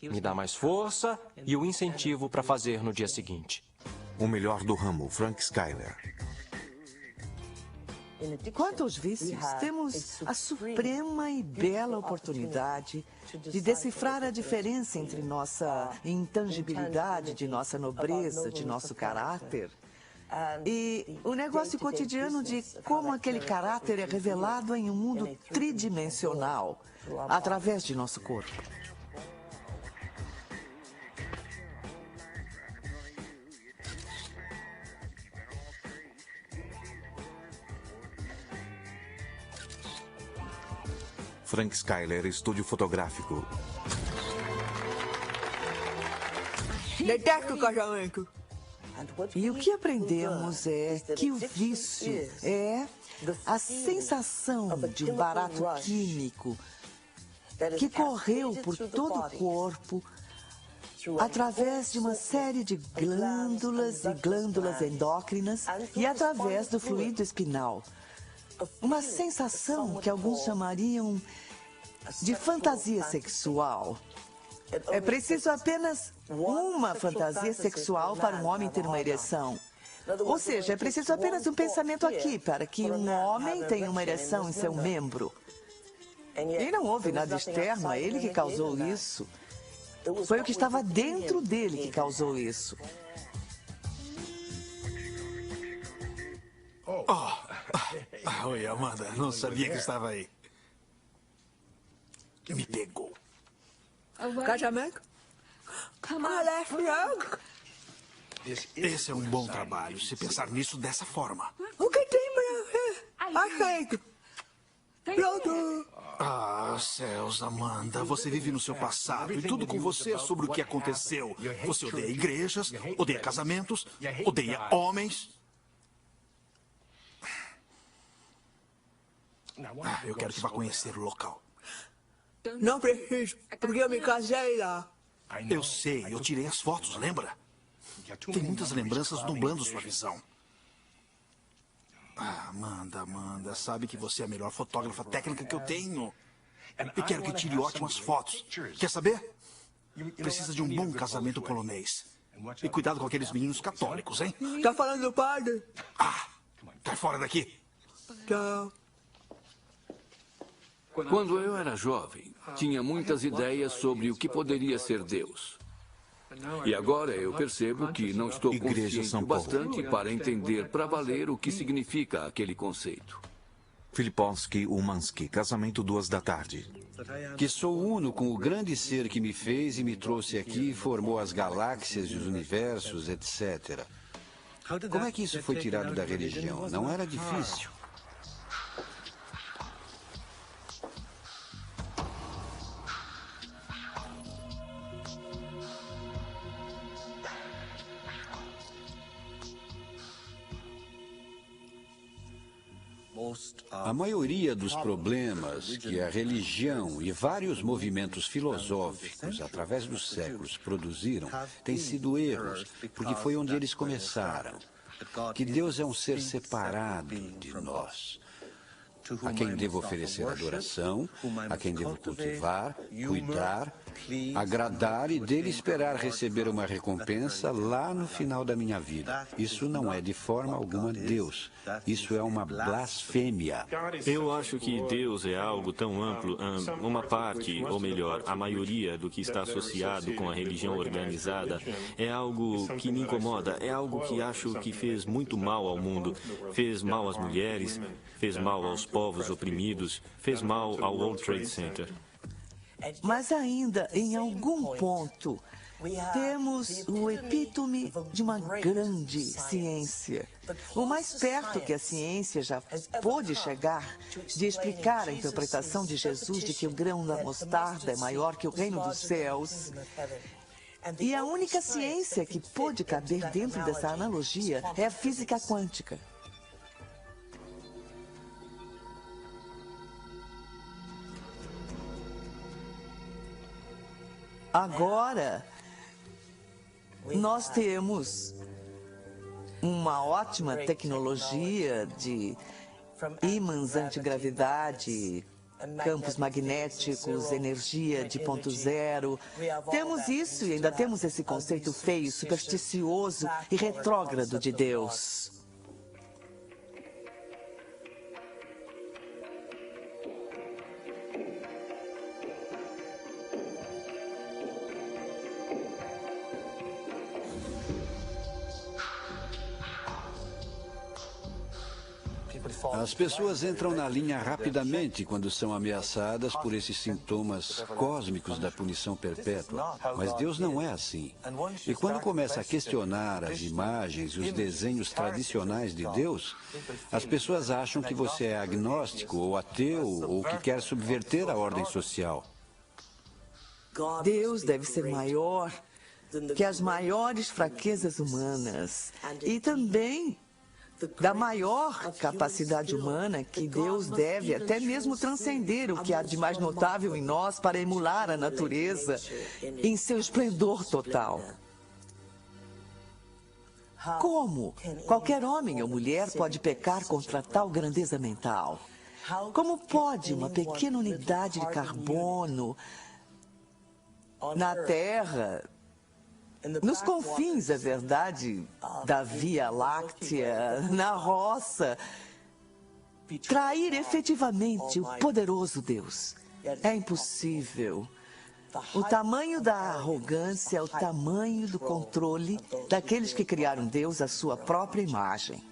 Me dá mais força e o incentivo para fazer no dia seguinte. O melhor do ramo, Frank Skyler. Quanto aos vícios, temos a suprema e bela oportunidade de decifrar a diferença entre nossa intangibilidade, de nossa nobreza, de nosso caráter, e o negócio cotidiano de como aquele caráter é revelado em um mundo tridimensional, através de nosso corpo. Frank Skyler, estúdio fotográfico. Detesto o casamento. E o que aprendemos é que o vício é a sensação de um barato químico que correu por todo o corpo através de uma série de glândulas e glândulas endócrinas e através do fluido espinal. Uma sensação que alguns chamariam de fantasia sexual. É preciso apenas uma fantasia sexual para um homem ter uma ereção. Ou seja, é preciso apenas um pensamento aqui para que um homem tenha uma ereção em seu membro. E não houve nada externo a ele que causou isso. Foi o que estava dentro dele que causou isso. Oi, Amanda. Não sabia que estava aí. Me pegou. Casamento? Esse é um bom trabalho, se pensar nisso dessa forma. O que tem para aceito? Pronto. Ah, céus, Amanda, você vive no seu passado e tudo com você é sobre o que aconteceu. Você odeia igrejas, odeia casamentos, odeia homens. Eu quero que vá conhecer o local. Não preciso, porque eu me casei lá. Eu sei, eu tirei as fotos, lembra? Tem muitas lembranças nublando sua visão. Amanda, sabe que você é a melhor fotógrafa técnica que eu tenho. E quero que tire ótimas fotos. Quer saber? Precisa de um bom casamento polonês. E cuidado com aqueles meninos católicos, hein? Tá falando do padre? Ah, cai fora daqui. Tchau. Quando eu era jovem, tinha muitas ideias sobre o que poderia ser Deus. E agora eu percebo que não estou consciente o bastante para entender para valer o que significa aquele conceito. Filipowski Umansky, casamento 2h. Que sou uno com o grande ser que me fez e me trouxe aqui e formou as galáxias e os universos, etc. Como é que isso foi tirado da religião? Não era difícil. A maioria dos problemas que a religião e vários movimentos filosóficos, através dos séculos, produziram, têm sido erros, porque foi onde eles começaram. Que Deus é um ser separado de nós, a quem devo oferecer adoração, a quem devo cultivar, cuidar, agradar e dele esperar receber uma recompensa lá no final da minha vida. Isso não é de forma alguma Deus. Isso é uma blasfêmia. Eu acho que Deus é algo tão amplo, uma parte, ou melhor, a maioria do que está associado com a religião organizada é algo que me incomoda, é algo que acho que fez muito mal ao mundo, fez mal às mulheres, fez mal aos povos oprimidos, fez mal ao World Trade Center. Mas ainda, em algum ponto, temos o epítome de uma grande ciência. O mais perto que a ciência já pôde chegar de explicar a interpretação de Jesus de que o grão da mostarda é maior que o reino dos céus. E a única ciência que pôde caber dentro dessa analogia é a física quântica. Agora, nós temos uma ótima tecnologia de ímãs antigravidade, campos magnéticos, energia de ponto zero. Temos isso e ainda temos esse conceito feio, supersticioso e retrógrado de Deus. As pessoas entram na linha rapidamente quando são ameaçadas por esses sintomas cósmicos da punição perpétua. Mas Deus não é assim. E quando começa a questionar as imagens e os desenhos tradicionais de Deus, as pessoas acham que você é agnóstico ou ateu ou que quer subverter a ordem social. Deus deve ser maior que as maiores fraquezas humanas e também da maior capacidade humana que Deus deve até mesmo transcender o que há de mais notável em nós para emular a natureza em seu esplendor total. Como qualquer homem ou mulher pode pecar contra tal grandeza mental? Como pode uma pequena unidade de carbono na Terra, nos confins, é verdade, da Via Láctea, na roça, trair efetivamente o poderoso Deus? É impossível. O tamanho da arrogância é o tamanho do controle daqueles que criaram Deus à sua própria imagem.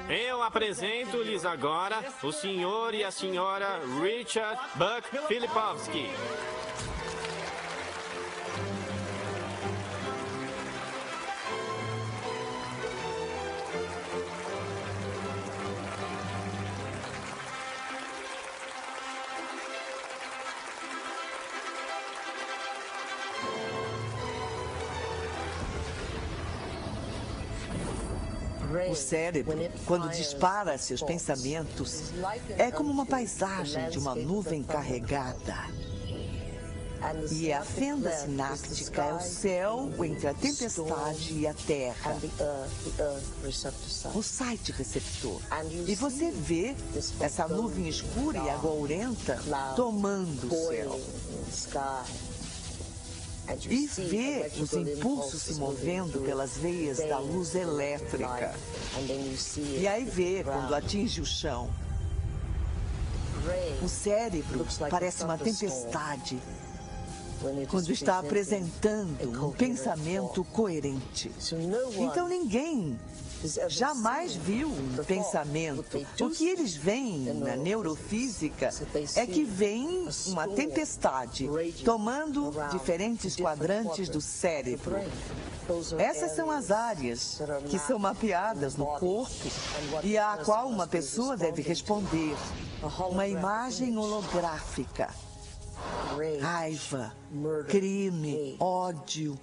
Eu apresento-lhes agora o senhor e a senhora Richard Buck Filipowski. O cérebro, quando dispara seus pensamentos, é como uma paisagem de uma nuvem carregada. E a fenda sináptica é o céu entre a tempestade e a terra. O site receptor. E você vê essa nuvem escura e agourenta tomando o céu. E vê os impulsos se movendo pelas veias da luz elétrica. E aí vê quando atinge o chão. O cérebro parece uma tempestade quando está apresentando um pensamento coerente. Então ninguém jamais viu um pensamento. O que eles veem na neurofísica é que vem uma tempestade tomando diferentes quadrantes do cérebro. Essas são as áreas que são mapeadas no corpo e a qual uma pessoa deve responder. Uma imagem holográfica. Raiva, crime, ódio,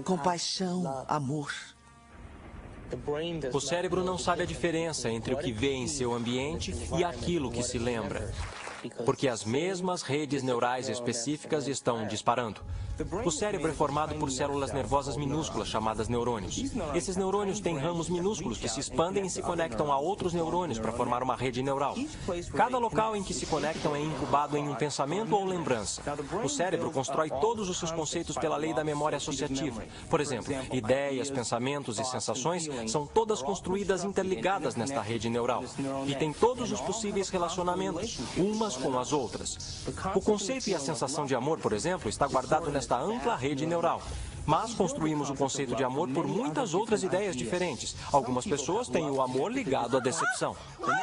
compaixão, amor. O cérebro não sabe a diferença entre o que vê em seu ambiente e aquilo que se lembra, porque as mesmas redes neurais específicas estão disparando. O cérebro é formado por células nervosas minúsculas chamadas neurônios. Esses neurônios têm ramos minúsculos que se expandem e se conectam a outros neurônios para formar uma rede neural. Cada local em que se conectam é incubado em um pensamento ou lembrança. O cérebro constrói todos os seus conceitos pela lei da memória associativa. Por exemplo, ideias, pensamentos e sensações são todas construídas interligadas nesta rede neural e têm todos os possíveis relacionamentos, umas com as outras. O conceito e a sensação de amor, por exemplo, está guardado nesta ampla rede neural. Mas construímos o conceito de amor por muitas outras ideias diferentes. Algumas pessoas têm o amor ligado à decepção.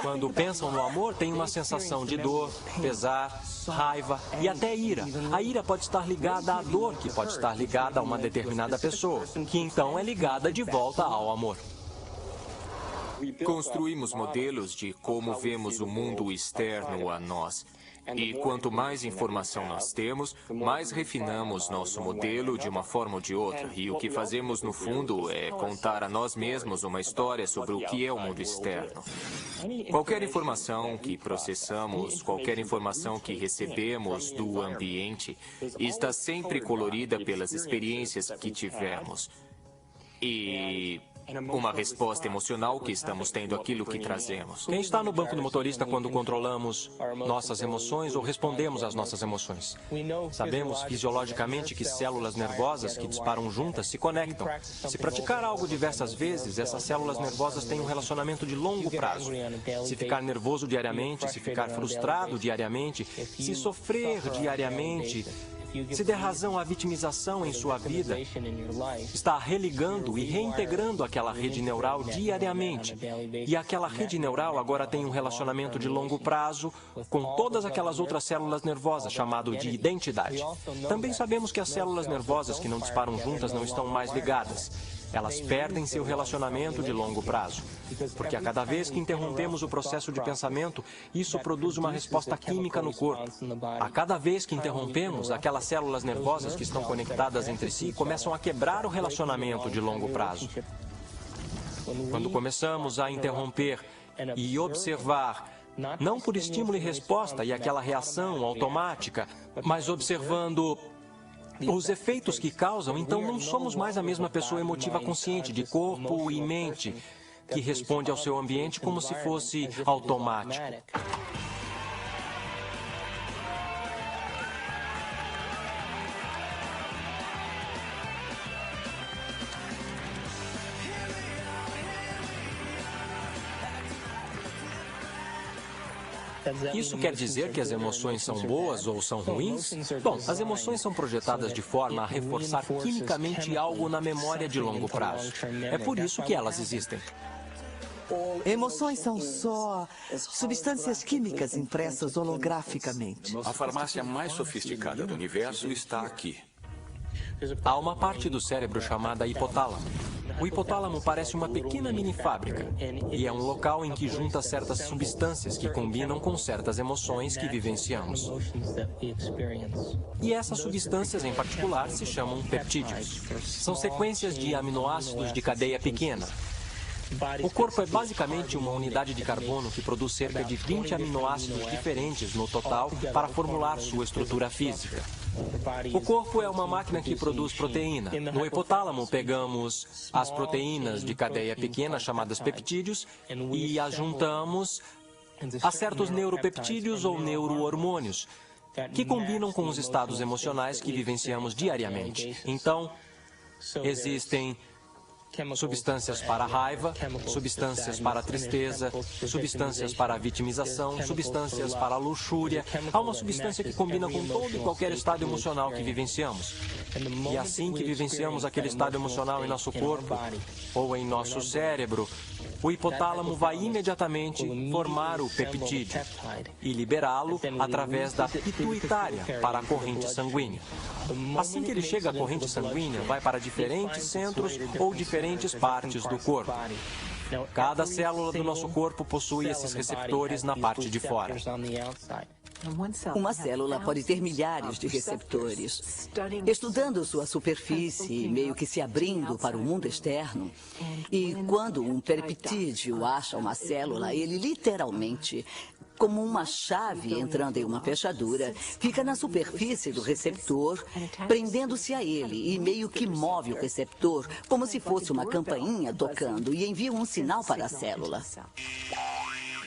Quando pensam no amor, têm uma sensação de dor, pesar, raiva e até ira. A ira pode estar ligada à dor, que pode estar ligada a uma determinada pessoa, que então é ligada de volta ao amor. Construímos modelos de como vemos o mundo externo a nós. E quanto mais informação nós temos, mais refinamos nosso modelo de uma forma ou de outra. E o que fazemos, no fundo, é contar a nós mesmos uma história sobre o que é o mundo externo. Qualquer informação que processamos, qualquer informação que recebemos do ambiente, está sempre colorida pelas experiências que tivemos. E uma resposta emocional que estamos tendo àquilo que trazemos. Quem está no banco do motorista quando controlamos nossas emoções ou respondemos às nossas emoções? Sabemos fisiologicamente que células nervosas que disparam juntas se conectam. Se praticar algo diversas vezes, essas células nervosas têm um relacionamento de longo prazo. Se ficar nervoso diariamente, se ficar frustrado diariamente, se sofrer diariamente, se der razão à vitimização em sua vida, está religando e reintegrando aquela rede neural diariamente. E aquela rede neural agora tem um relacionamento de longo prazo com todas aquelas outras células nervosas, chamado de identidade. Também sabemos que as células nervosas que não disparam juntas não estão mais ligadas. Elas perdem seu relacionamento de longo prazo. Porque a cada vez que interrompemos o processo de pensamento, isso produz uma resposta química no corpo. A cada vez que interrompemos, aquelas células nervosas que estão conectadas entre si começam a quebrar o relacionamento de longo prazo. Quando começamos a interromper e observar, não por estímulo e resposta e aquela reação automática, mas observando os efeitos que causam, então não somos mais a mesma pessoa emotiva consciente de corpo e mente que responde ao seu ambiente como se fosse automático. Isso quer dizer que as emoções são boas ou são ruins? Bom, as emoções são projetadas de forma a reforçar quimicamente algo na memória de longo prazo. É por isso que elas existem. Emoções são só substâncias químicas impressas holograficamente. A farmácia mais sofisticada do universo está aqui. Há uma parte do cérebro chamada hipotálamo. O hipotálamo parece uma pequena mini fábrica e é um local em que junta certas substâncias que combinam com certas emoções que vivenciamos. E essas substâncias em particular se chamam peptídeos. São sequências de aminoácidos de cadeia pequena. O corpo é basicamente uma unidade de carbono que produz cerca de 20 aminoácidos diferentes no total para formular sua estrutura física. O corpo é uma máquina que produz proteína. No hipotálamo, pegamos as proteínas de cadeia pequena, chamadas peptídeos, e as juntamos a certos neuropeptídeos ou neurohormônios, que combinam com os estados emocionais que vivenciamos diariamente. Então, existem substâncias para a raiva, substâncias para a tristeza, substâncias para a vitimização, substâncias para a luxúria. Há uma substância que combina com todo e qualquer estado emocional que vivenciamos. E assim que vivenciamos aquele estado emocional em nosso corpo ou em nosso cérebro, o hipotálamo vai imediatamente formar o peptídeo e liberá-lo através da pituitária para a corrente sanguínea. Assim que ele chega à corrente sanguínea, vai para diferentes centros ou diferentes partes do corpo. Cada célula do nosso corpo possui esses receptores na parte de fora. Uma célula pode ter milhares de receptores. Estudando sua superfície, meio que se abrindo para o mundo externo, e quando um peptídeo acha uma célula, ele literalmente, como uma chave entrando em uma fechadura, fica na superfície do receptor, prendendo-se a ele e meio que move o receptor como se fosse uma campainha tocando e envia um sinal para a célula.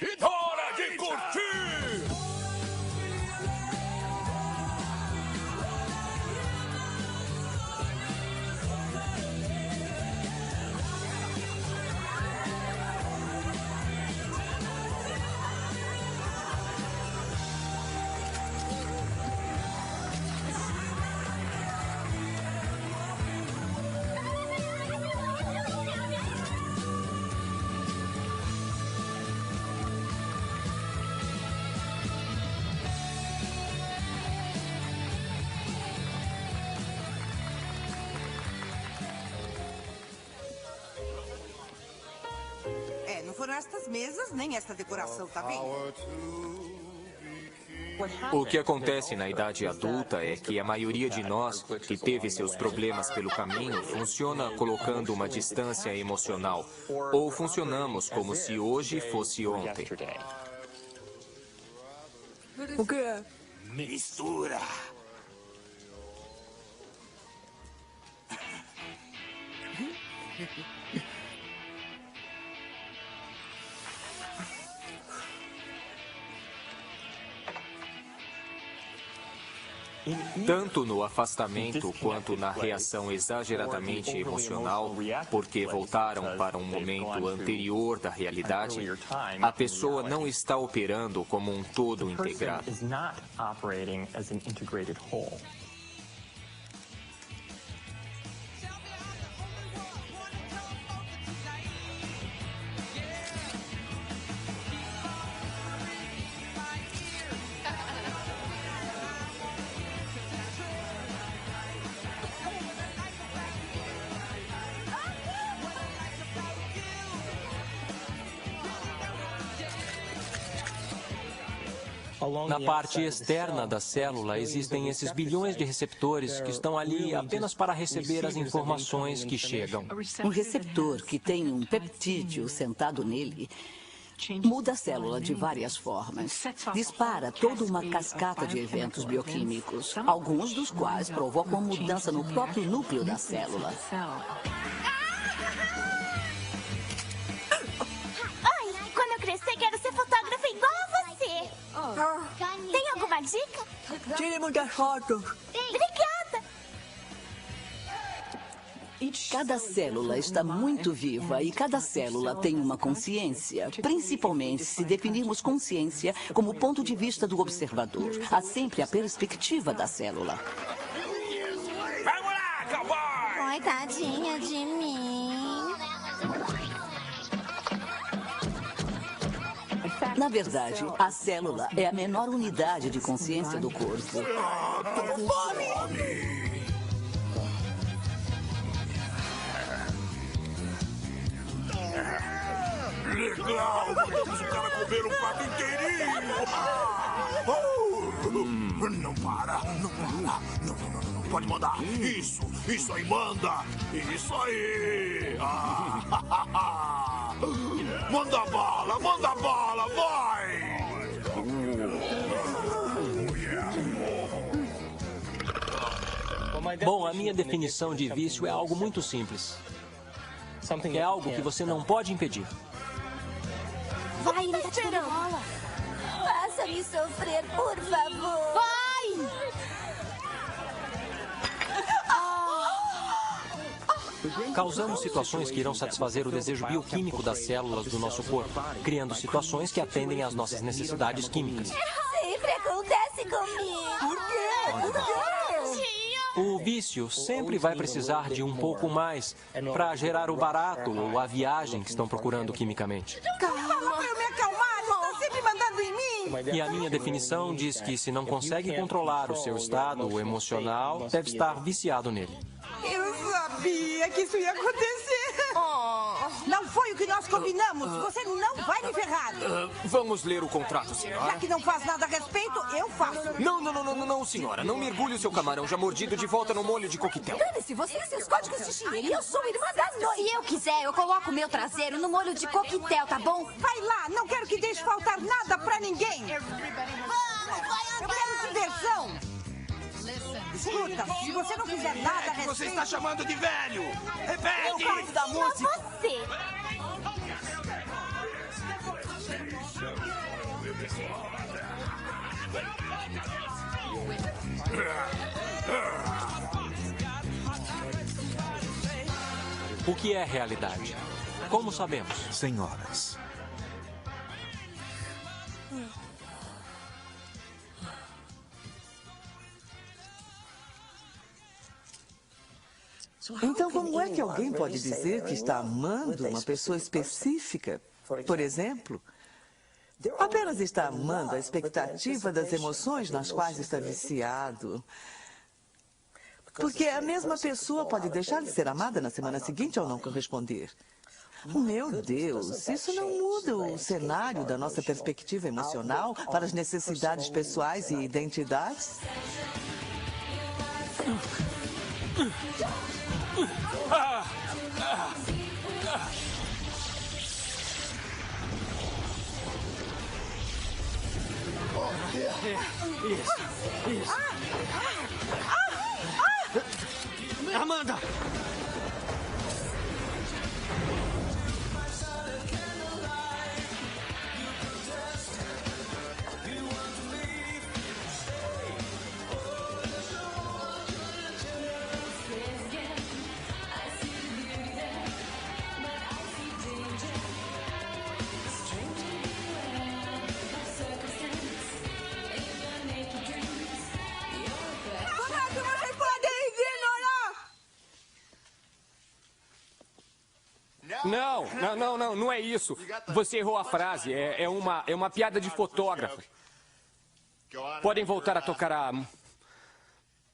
E hora de curtir! Estas mesas, nem esta decoração, tá vendo? O que acontece na idade adulta é que a maioria de nós que teve seus problemas pelo caminho funciona colocando uma distância emocional, ou funcionamos como se hoje fosse ontem. O que é? Mistura. Tanto no afastamento quanto na reação exageradamente emocional, porque voltaram para um momento anterior da realidade, a pessoa não está operando como um todo integrado. Na parte externa da célula existem esses bilhões de receptores que estão ali apenas para receber as informações que chegam. Um receptor que tem um peptídeo sentado nele muda a célula de várias formas. Dispara toda uma cascata de eventos bioquímicos, alguns dos quais provocam mudança no próprio núcleo da célula. Oi, quando eu crescer quero ser fotógrafa igual a você. Tem alguma dica? Tire muitas fotos. Obrigada. Cada célula está muito viva e cada célula tem uma consciência, principalmente se definirmos consciência como ponto de vista do observador. Há sempre a perspectiva da célula. Vamos lá, cowboy! Oi, tadinha de mim. Na verdade, a célula é a menor unidade de consciência do corpo. Tô com fome! Legal! Vamos o cara comer um pato inteirinho! Não para! Não para! Não, pode mandar! Isso aí, manda! Isso aí! Manda bala, vai! Bom, a minha definição de vício é algo muito simples. É algo que você não pode impedir. Vai, ele tá te dando bola. Faça-me sofrer, por favor. Vai! Causamos situações que irão satisfazer o desejo bioquímico das células do nosso corpo, criando situações que atendem às nossas necessidades químicas. Sempre acontece comigo. Por quê? O vício sempre vai precisar de um pouco mais para gerar o barato ou a viagem que estão procurando quimicamente. Calma para eu me acalmar, está sempre mandando em mim. E a minha definição diz que se não consegue controlar o seu estado emocional, deve estar viciado nele. Eu sabia que isso ia acontecer. Não foi o que nós combinamos. Você não vai me ferrar. Vamos ler o contrato, senhora. Já que não faz nada a respeito, eu faço. Não, senhora. Não mergulhe o seu camarão já mordido de volta no molho de coquetel. Dane-se, você e seus códigos de higiene. Eu sou irmã da noite. Se eu quiser, eu coloco meu traseiro no molho de coquetel, tá bom? Vai lá, não quero que deixe faltar nada pra ninguém. Eu quero diversão. Escuta, se você não fizer nada a respeito... Você está chamando de velho! Repete! Eu gosto da música. Você. O que é realidade? Como sabemos? Senhoras. Então, como é que alguém pode dizer que está amando uma pessoa específica? Por exemplo, apenas está amando a expectativa das emoções nas quais está viciado. Porque a mesma pessoa pode deixar de ser amada na semana seguinte ao não corresponder. Meu Deus, isso não muda o cenário da nossa perspectiva emocional para as necessidades pessoais e identidades? Isso. Amanda! Não é isso. Você errou a frase. É uma piada de fotógrafo. Podem voltar a tocar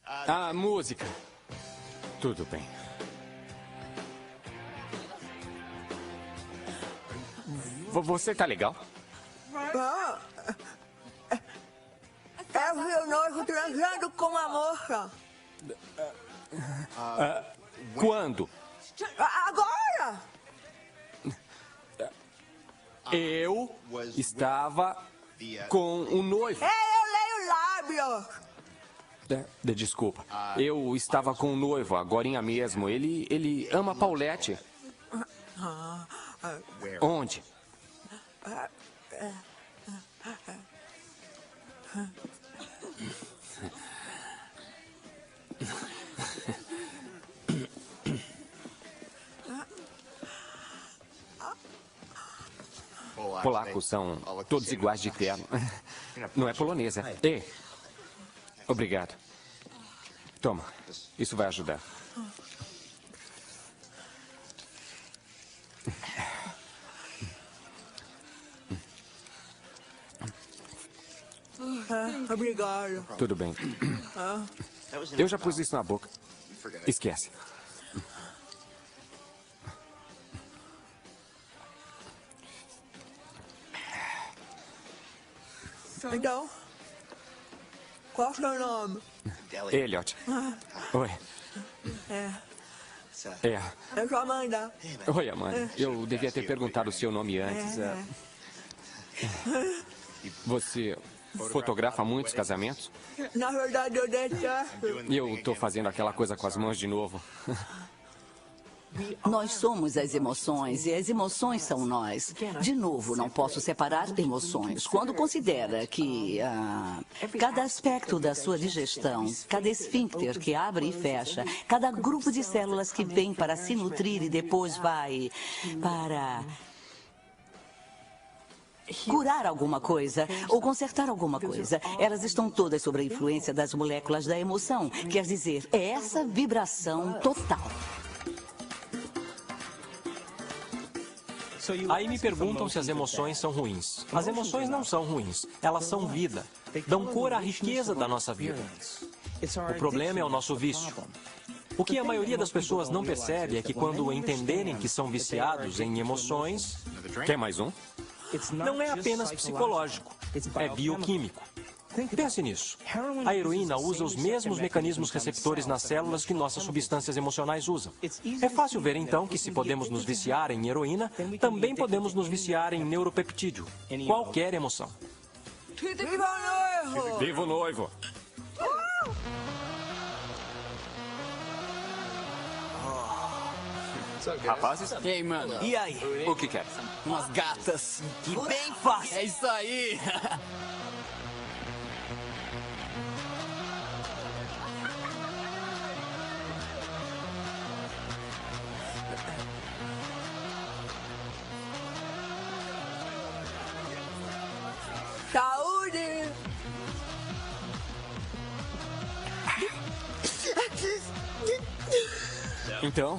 a música. Tudo bem. Você tá legal? É o meu noivo transando com uma moça. Quando? Agora! Eu estava com um noivo. Eu leio lábios. Desculpa. Eu estava com um noivo, agorinha mesmo. Ele ama Paulette. Onde? Polacos são todos iguais de terno. Não é polonesa. Ei, obrigado. Toma, isso vai ajudar. Obrigado. Tudo bem. Eu já pus isso na boca. Esquece. Então, qual é o seu nome? Elliot. Oi. Eu sou Amanda. Oi, Amanda. Eu devia ter perguntado o seu nome antes. Você fotografa muitos casamentos? Na verdade, eu detesto. E eu estou fazendo aquela coisa com as mãos de novo. Nós somos as emoções e as emoções são nós. De novo, não posso separar emoções. Quando considera que cada aspecto da sua digestão, cada esfíncter que abre e fecha, cada grupo de células que vem para se nutrir e depois vai para curar alguma coisa ou consertar alguma coisa, elas estão todas sob a influência das moléculas da emoção. Quer dizer, é essa vibração total. Aí me perguntam se as emoções são ruins. As emoções não são ruins, elas são vida. Dão cor à riqueza da nossa vida. O problema é o nosso vício. O que a maioria das pessoas não percebe é que quando entenderem que são viciados em emoções... Quer mais um? Não é apenas psicológico, é bioquímico. Pense nisso. A heroína usa os mesmos mecanismos receptores nas células que nossas substâncias emocionais usam. É fácil ver, então, que se podemos nos viciar em heroína, também podemos nos viciar em neuropeptídeo, qualquer emoção. Viva o noivo! Viva o noivo! Rapazes? Ei, mano. E aí? O que quer? Umas gatas. Que bem fácil. É isso aí. Saúde! Então?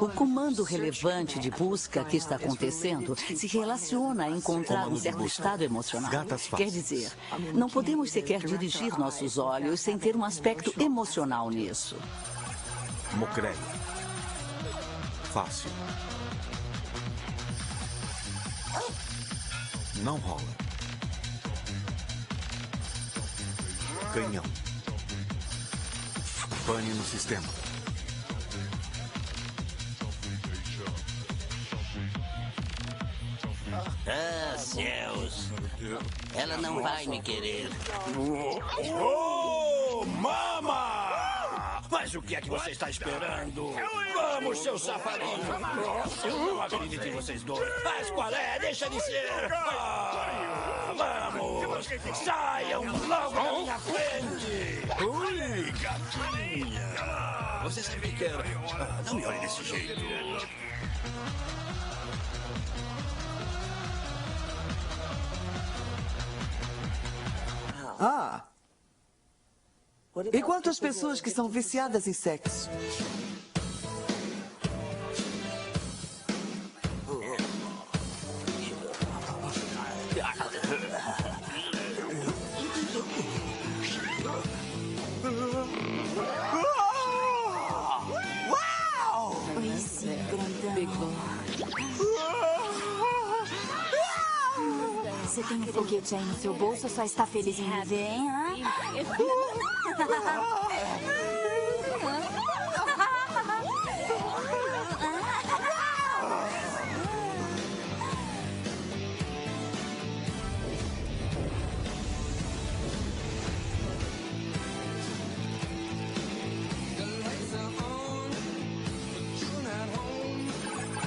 O comando relevante de busca que está acontecendo se relaciona a encontrar um certo estado emocional. Quer dizer, não podemos sequer dirigir nossos olhos sem ter um aspecto emocional nisso. Mocré. Fácil. Não rola. Canhão. Pane no sistema. Ah, céus. Ela não vai me querer. Oh, mama! Mas o que é que você está esperando? Vamos, seu safadinho! Eu não acredito em vocês dois. Mas qual é? Deixa de ser! Vamos! Saiam logo da minha frente! Ui, gatinha! Você sabe que era... não me olhe desse jeito. Ah! E quantas pessoas que são viciadas em sexo? Uau! Oi, sim, grandão. Você tem um foguete aí no seu bolso ou só está feliz em me ver, hein?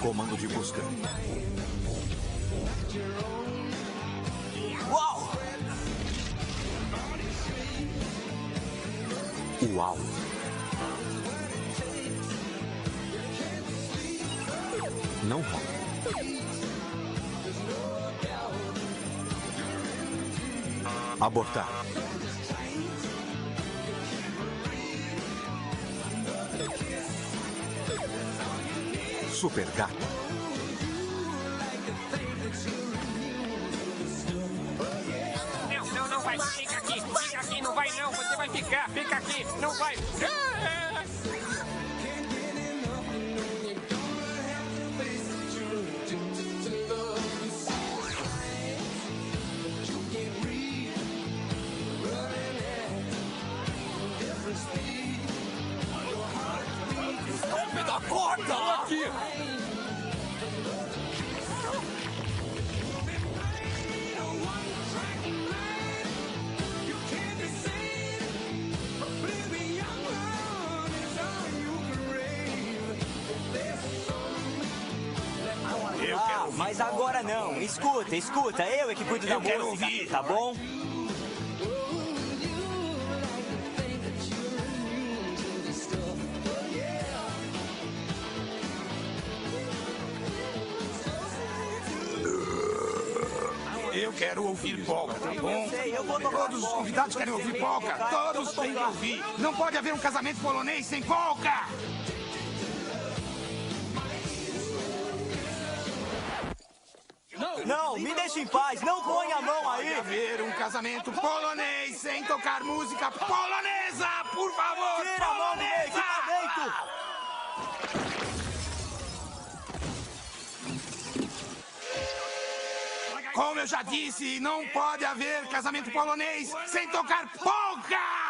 Comando de busca. Uau! Uau! Não rola. Abortar. Super gato. Não, não vai. Fica aqui, não vai não. Você vai ficar, fica aqui, não vai. Me dá corda! Aqui! Não, mas agora não. Escuta, eu é que cuido da música. Eu quero ouvir. Tá bom? Eu quero ouvir polka, tá bom? Eu vou tocar Todos os convidados querem ouvir polka. Todos têm que ouvir. Não pode haver um casamento polonês sem polka. Não, me deixa em paz. Não ponha a mão aí. Pode haver um casamento polonês sem tocar música polonesa, por favor. Tira a mão do meu equipamento. Como eu já disse, não pode haver casamento polonês sem tocar polka!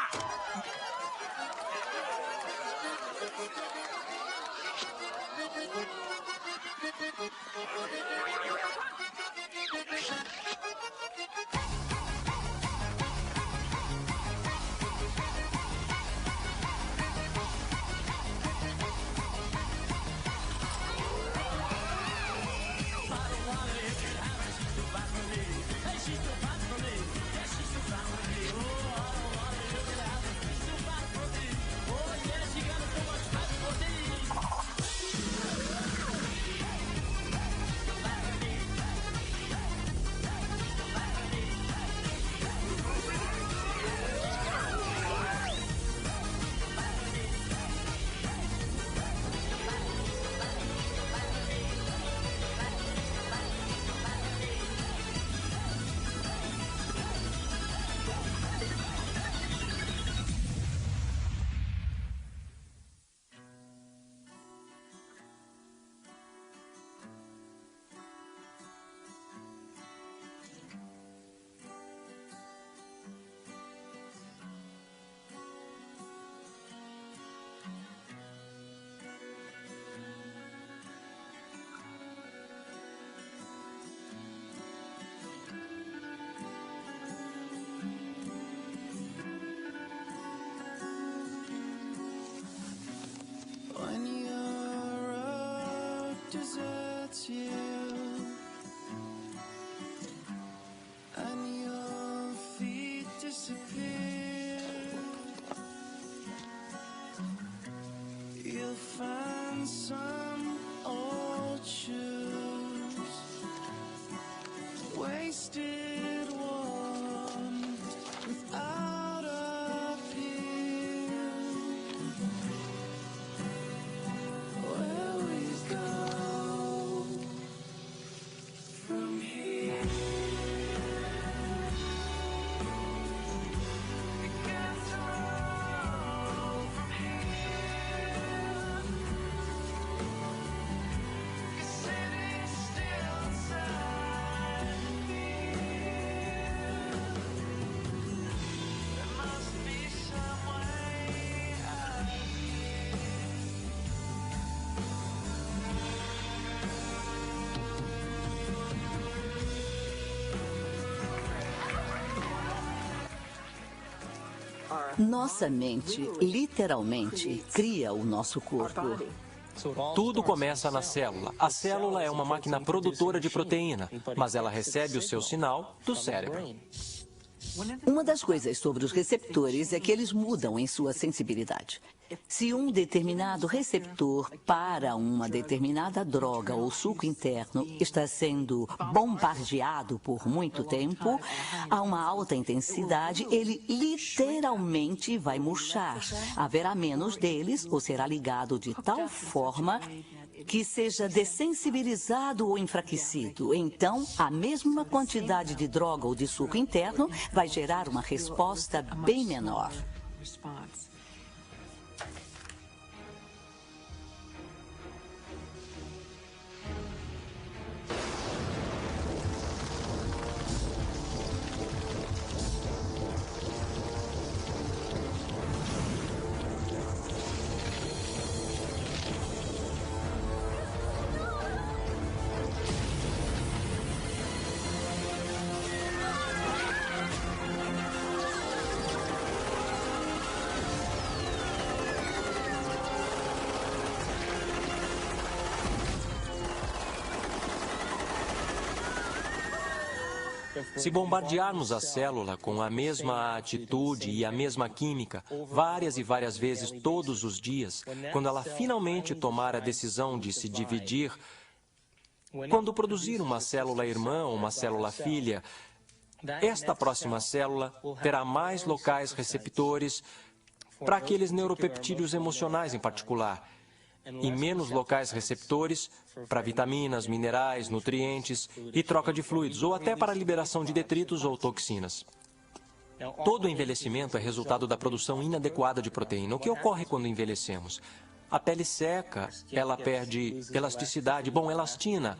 Nossa mente, literalmente, cria o nosso corpo. Tudo começa na célula. A célula é uma máquina produtora de proteína, mas ela recebe o seu sinal do cérebro. Uma das coisas sobre os receptores é que eles mudam em sua sensibilidade. Se um determinado receptor para uma determinada droga ou suco interno está sendo bombardeado por muito tempo, a uma alta intensidade, ele literalmente vai murchar. Haverá menos deles ou será ligado de tal forma que seja dessensibilizado ou enfraquecido. Então, a mesma quantidade de droga ou de suco interno vai gerar uma resposta bem menor. Se bombardearmos a célula com a mesma atitude e a mesma química, várias e várias vezes todos os dias, quando ela finalmente tomar a decisão de se dividir, quando produzir uma célula irmã ou uma célula filha, esta próxima célula terá mais locais receptores para aqueles neuropeptídeos emocionais em particular, e menos locais receptores para vitaminas, minerais, nutrientes e troca de fluidos, ou até para a liberação de detritos ou toxinas. Todo envelhecimento é resultado da produção inadequada de proteína. O que ocorre quando envelhecemos? A pele seca, ela perde elasticidade. Bom, elastina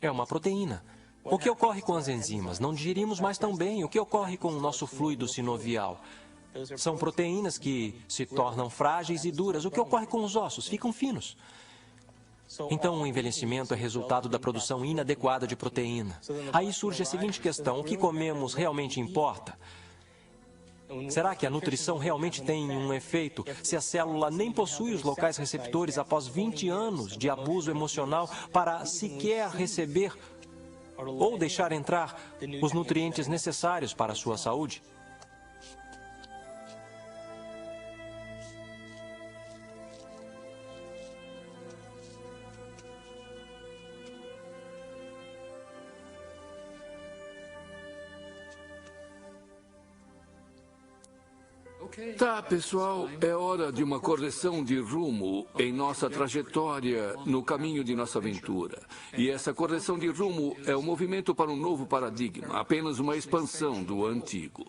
é uma proteína. O que ocorre com as enzimas? Não digerimos mais tão bem. O que ocorre com o nosso fluido sinovial? São proteínas que se tornam frágeis e duras. O que ocorre com os ossos? Ficam finos. Então, o envelhecimento é resultado da produção inadequada de proteína. Aí surge a seguinte questão: o que comemos realmente importa? Será que a nutrição realmente tem um efeito se a célula nem possui os locais receptores após 20 anos de abuso emocional para sequer receber ou deixar entrar os nutrientes necessários para a sua saúde? Tá, pessoal, é hora de uma correção de rumo em nossa trajetória no caminho de nossa aventura. E essa correção de rumo é um movimento para um novo paradigma, apenas uma expansão do antigo.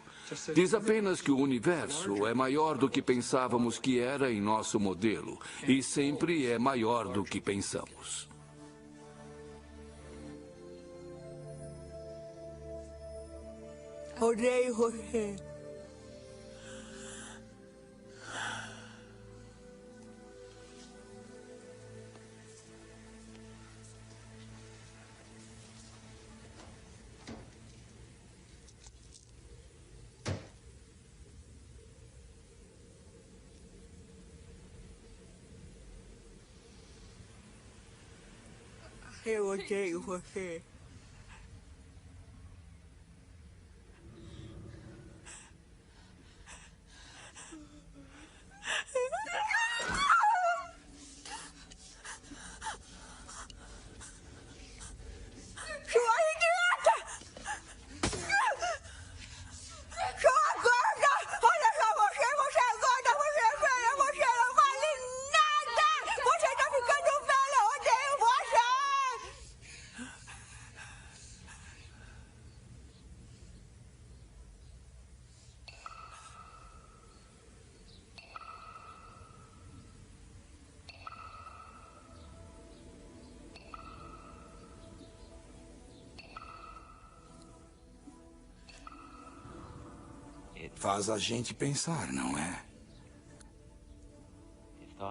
Diz apenas que o universo é maior do que pensávamos que era em nosso modelo, e sempre é maior do que pensamos. Odeio você. Eu odeio você. Faz a gente pensar, não é?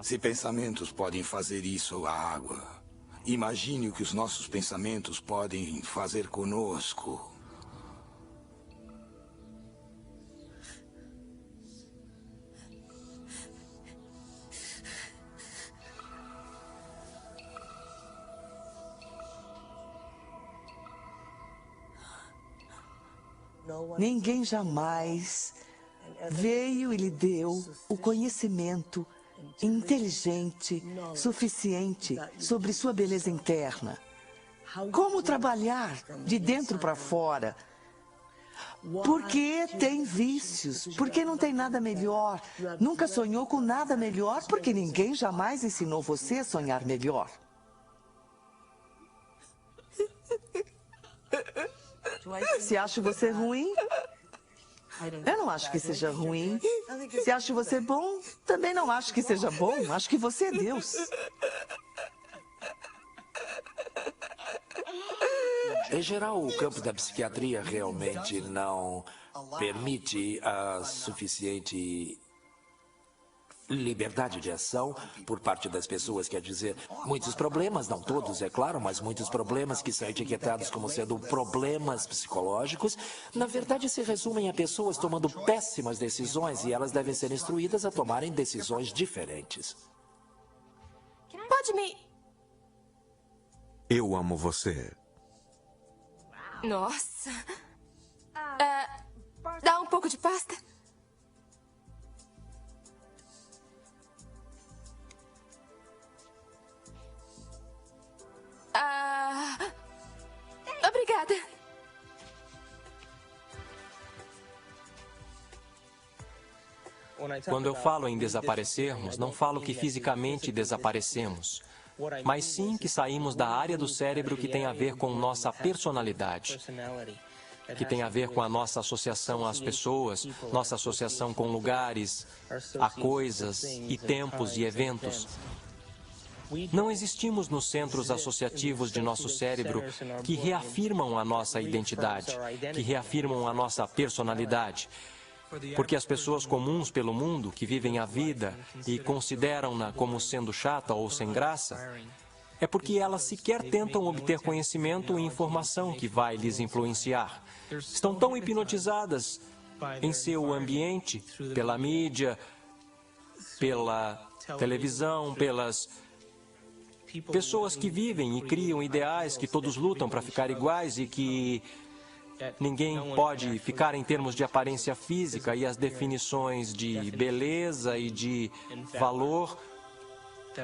Se pensamentos podem fazer isso à água, imagine o que os nossos pensamentos podem fazer conosco. Ninguém jamais veio e lhe deu o conhecimento inteligente suficiente sobre sua beleza interna. Como trabalhar de dentro para fora. Porque tem vícios, porque não tem nada melhor. Nunca sonhou com nada melhor, porque ninguém jamais ensinou você a sonhar melhor. Se acho você ruim, eu não acho que seja ruim. Se acho você bom, também não acho que seja bom. Acho que você é Deus. Em geral, o campo da psiquiatria realmente não permite a suficiente liberdade de ação por parte das pessoas, quer dizer, muitos problemas, não todos, é claro, mas muitos problemas que são etiquetados como sendo problemas psicológicos, na verdade se resumem a pessoas tomando péssimas decisões e elas devem ser instruídas a tomarem decisões diferentes. Pode me... Eu amo você. Nossa, pouco de pasta? Obrigada. Quando eu falo em desaparecermos, não falo que fisicamente desaparecemos, mas sim que saímos da área do cérebro que tem a ver com nossa personalidade, que tem a ver com a nossa associação às pessoas, nossa associação com lugares, a coisas e tempos e eventos. Não existimos nos centros associativos de nosso cérebro que reafirmam a nossa identidade, que reafirmam a nossa personalidade. Porque as pessoas comuns pelo mundo, que vivem a vida e consideram-na como sendo chata ou sem graça, é porque elas sequer tentam obter conhecimento e informação que vai lhes influenciar. Estão tão hipnotizadas em seu ambiente, pela mídia, pela televisão, pelas pessoas que vivem e criam ideais que todos lutam para ficar iguais e que ninguém pode ficar em termos de aparência física e as definições de beleza e de valor,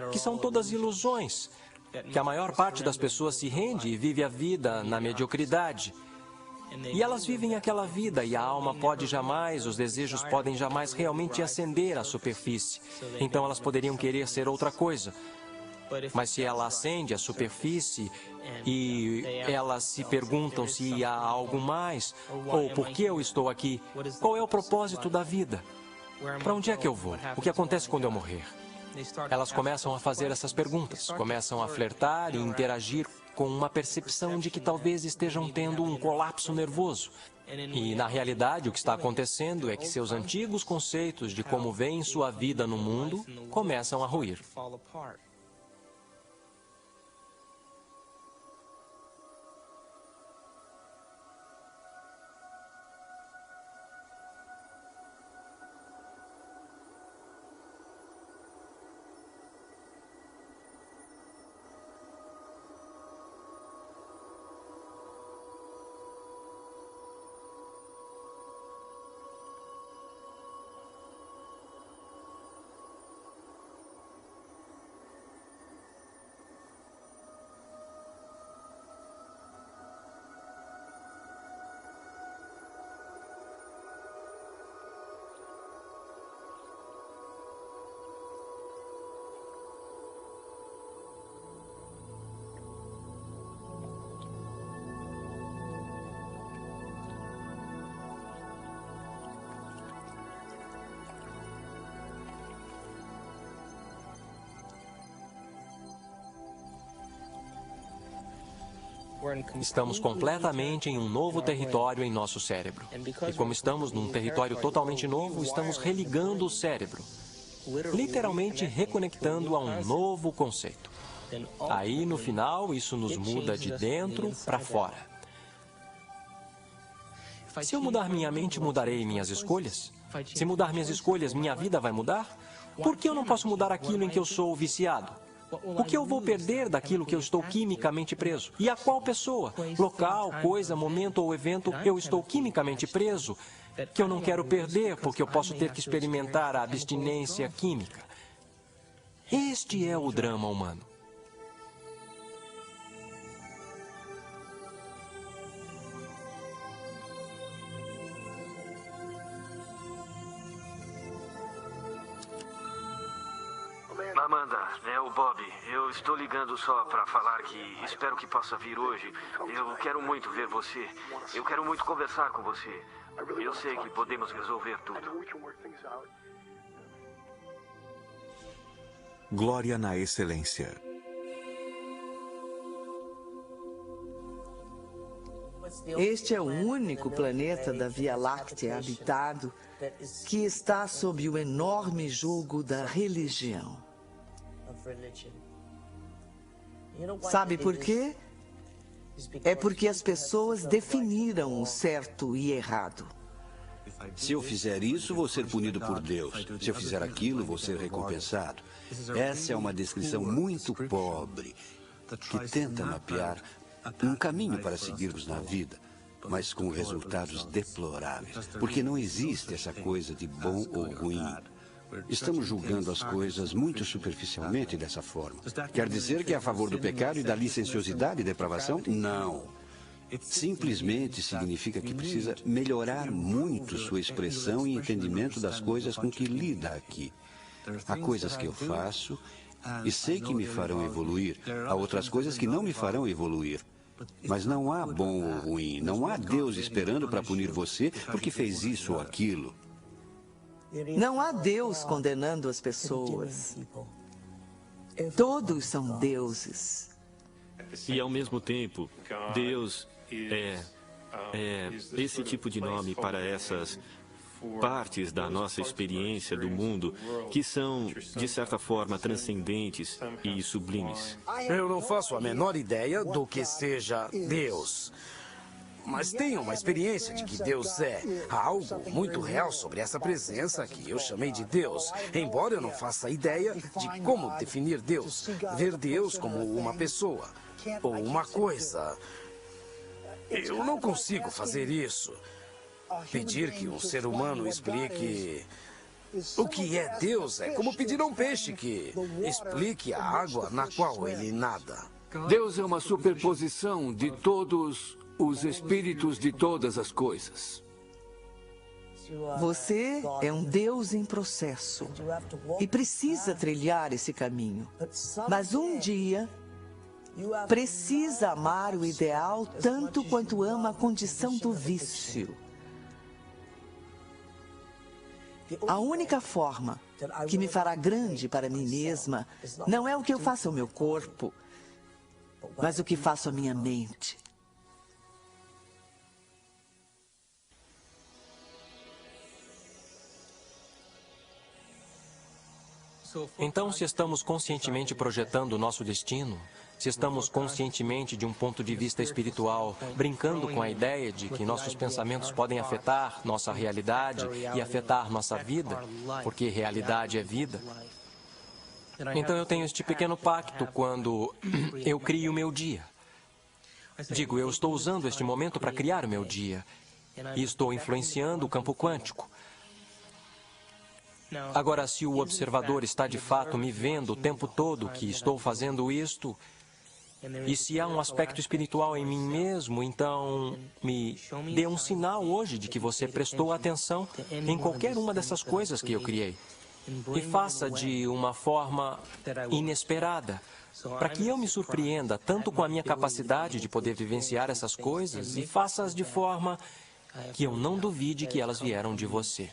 que são todas ilusões, que a maior parte das pessoas se rende e vive a vida na mediocridade. E elas vivem aquela vida e a alma pode jamais, os desejos podem jamais realmente ascender à superfície. Então elas poderiam querer ser outra coisa. Mas se ela ascende à superfície e elas se perguntam se há algo mais, ou por que eu estou aqui, qual é o propósito da vida? Para onde é que eu vou? O que acontece quando eu morrer? Elas começam a fazer essas perguntas, começam a flertar e interagir com uma percepção de que talvez estejam tendo um colapso nervoso. E, na realidade, o que está acontecendo é que seus antigos conceitos de como veem sua vida no mundo começam a ruir. Estamos completamente em um novo território em nosso cérebro. E como estamos num território totalmente novo, estamos religando o cérebro, literalmente reconectando a um novo conceito. Aí, no final, isso nos muda de dentro para fora. Se eu mudar minha mente, mudarei minhas escolhas? Se mudar minhas escolhas, minha vida vai mudar? Por que eu não posso mudar aquilo em que eu sou viciado? O que eu vou perder daquilo que eu estou quimicamente preso? E a qual pessoa, local, coisa, momento ou evento eu estou quimicamente preso, que eu não quero perder porque eu posso ter que experimentar a abstinência química? Este é o drama humano. Amanda, é o Bob. Eu estou ligando só para falar que espero que possa vir hoje. Eu quero muito ver você. Eu quero muito conversar com você. Eu sei que podemos resolver tudo. Glória na excelência. Este é o único planeta da Via Láctea habitado que está sob o enorme jugo da religião. Sabe por quê? É porque as pessoas definiram o certo e errado. Se eu fizer isso, vou ser punido por Deus. Se eu fizer aquilo, vou ser recompensado. Essa é uma descrição muito pobre, que tenta mapear um caminho para seguirmos na vida. mas com resultados deploráveis. Porque não existe essa coisa de bom ou ruim. Estamos julgando as coisas muito superficialmente dessa forma. Quer dizer que é a favor do pecado e da licenciosidade e depravação? Não. Simplesmente significa que precisa melhorar muito sua expressão e entendimento das coisas com que lida aqui. Há coisas que eu faço e sei que me farão evoluir. Há outras coisas que não me farão evoluir. Mas não há bom ou ruim. Não há Deus esperando para punir você porque fez isso ou aquilo. Não há Deus condenando as pessoas. Todos são deuses. E, ao mesmo tempo, Deus é esse tipo de nome para essas partes da nossa experiência do mundo que são, de certa forma, transcendentes e sublimes. Eu não faço a menor ideia do que seja Deus. Mas tenho uma experiência de que Deus é. Há algo muito real sobre essa presença que eu chamei de Deus. Embora eu não faça ideia de como definir Deus. Ver Deus como uma pessoa ou uma coisa. Eu não consigo fazer isso. Pedir que um ser humano explique o que é Deus é como pedir a um peixe que explique a água na qual ele nada. Deus é uma superposição de todos os espíritos de todas as coisas. Você é um Deus em processo e precisa trilhar esse caminho. Mas um dia precisa amar o ideal tanto quanto ama a condição do vício. A única forma que me fará grande para mim mesma não é o que eu faço ao meu corpo, mas o que faço à minha mente. Então, se estamos conscientemente projetando o nosso destino, se estamos conscientemente, de um ponto de vista espiritual, brincando com a ideia de que nossos pensamentos podem afetar nossa realidade e afetar nossa vida, porque realidade é vida, então eu tenho este pequeno pacto quando eu crio o meu dia. Digo, eu estou usando este momento para criar o meu dia e estou influenciando o campo quântico. Agora, se o observador está de fato me vendo o tempo todo que estou fazendo isto, e se há um aspecto espiritual em mim mesmo, então me dê um sinal hoje de que você prestou atenção em qualquer uma dessas coisas que eu criei. E faça de uma forma inesperada, para que eu me surpreenda tanto com a minha capacidade de poder vivenciar essas coisas, e faça-as de forma que eu não duvide que elas vieram de você.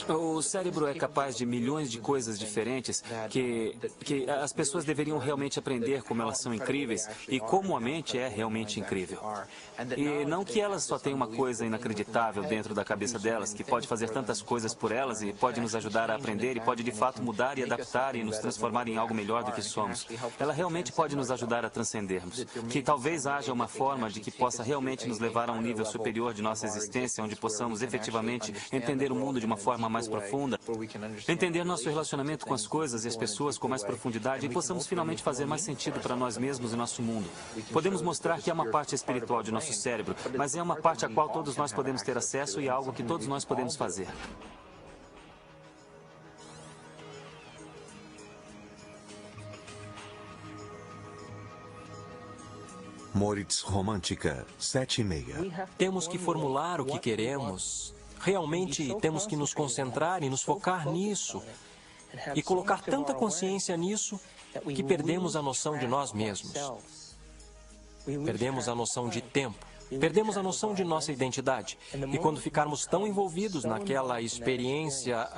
O cérebro é capaz de milhões de coisas diferentes que as pessoas deveriam realmente aprender como elas são incríveis e como a mente é realmente incrível. E não que elas só tenham uma coisa inacreditável dentro da cabeça delas, que pode fazer tantas coisas por elas e pode nos ajudar a aprender e pode de fato mudar e adaptar e nos transformar em algo melhor do que somos. Ela realmente pode nos ajudar a transcendermos. Que talvez haja uma forma de que possa realmente nos levar a um nível superior de nossa existência, onde possamos efetivamente entender o mundo de uma forma mais profunda, entender nosso relacionamento com as coisas e as pessoas com mais profundidade e possamos finalmente fazer mais sentido para nós mesmos e nosso mundo. Podemos mostrar que é uma parte espiritual de nosso cérebro, mas é uma parte a qual todos nós podemos ter acesso e é algo que todos nós podemos fazer. Moritz Romântica, 7:30. Temos que formular o que queremos. Realmente temos que nos concentrar e nos focar nisso. E colocar tanta consciência nisso que perdemos a noção de nós mesmos. Perdemos a noção de tempo. Perdemos a noção de nossa identidade. E quando ficarmos tão envolvidos naquela experiência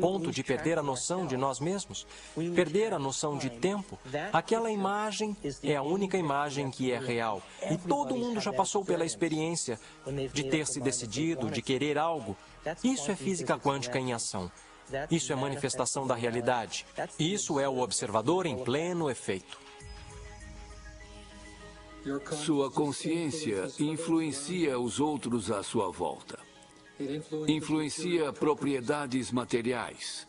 ponto de perder a noção de nós mesmos, perder a noção de tempo, aquela imagem é a única imagem que é real. E todo mundo já passou pela experiência de ter se decidido, de querer algo. Isso é física quântica em ação. Isso é manifestação da realidade. Isso é o observador em pleno efeito. Sua consciência influencia os outros à sua volta. Influencia propriedades materiais.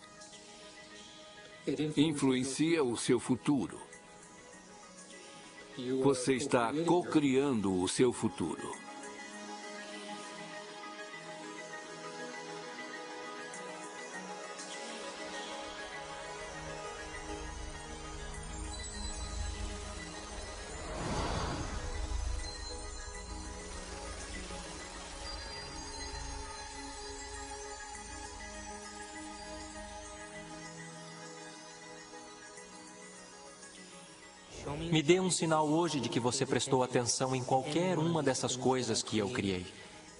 Influencia o seu futuro. Você está co-criando o seu futuro. Me dê um sinal hoje de que você prestou atenção em qualquer uma dessas coisas que eu criei.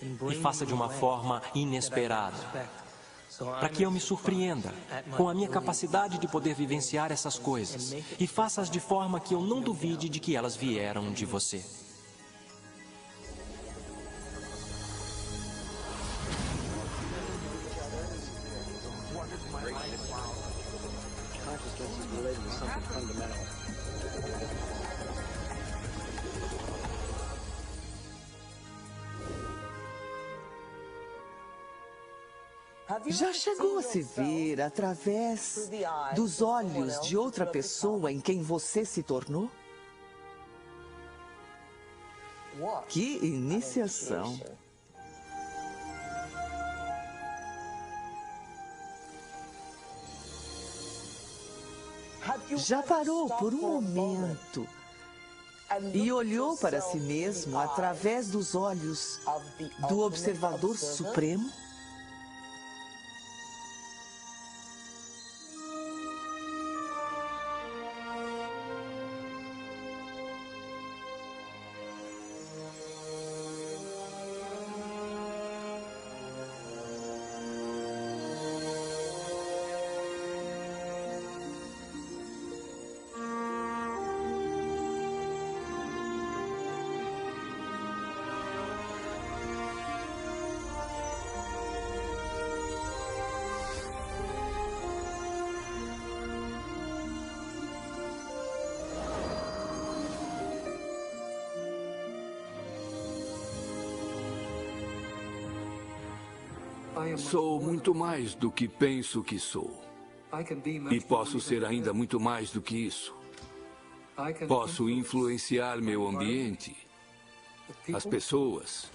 E faça de uma forma inesperada. Para que eu me surpreenda com a minha capacidade de poder vivenciar essas coisas. E faça-as de forma que eu não duvide de que elas vieram de você. Já chegou a se ver através dos olhos de outra pessoa em quem você se tornou? Que iniciação! Já parou por um momento e olhou para si mesmo através dos olhos do observador supremo? Sou muito mais do que penso que sou. E posso ser ainda muito mais do que isso. Posso influenciar meu ambiente, as pessoas.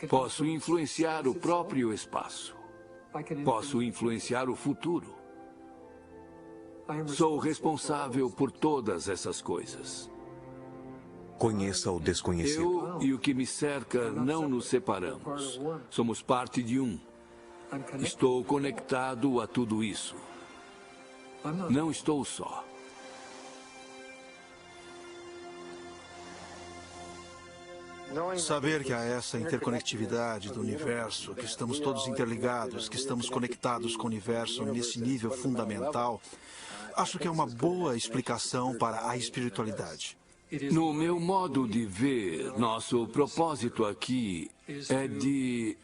Posso influenciar o próprio espaço. Posso influenciar o futuro. Sou responsável por todas essas coisas. Conheça o desconhecido. Eu e o que me cerca não nos separamos. Somos parte de um. Estou conectado a tudo isso. Não estou só. Saber que há essa interconectividade do universo, que estamos todos interligados, que estamos conectados com o universo nesse nível fundamental, acho que é uma boa explicação para a espiritualidade. No meu modo de ver, nosso propósito aqui é de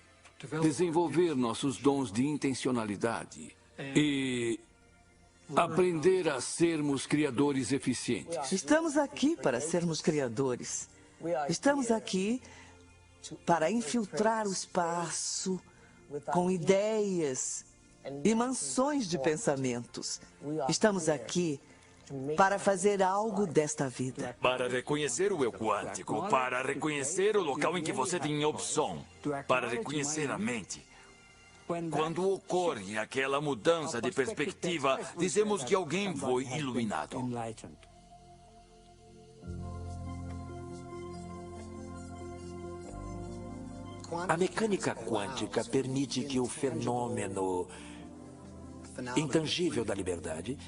desenvolver nossos dons de intencionalidade e aprender a sermos criadores eficientes. Estamos aqui para sermos criadores. Estamos aqui para infiltrar o espaço com ideias e mansões de pensamentos. Estamos aqui para fazer algo desta vida. Para reconhecer o eu quântico, para reconhecer o local em que você tem opção, para reconhecer a mente. Quando ocorre aquela mudança de perspectiva, dizemos que alguém foi iluminado. A mecânica quântica permite que o fenômeno intangível da liberdade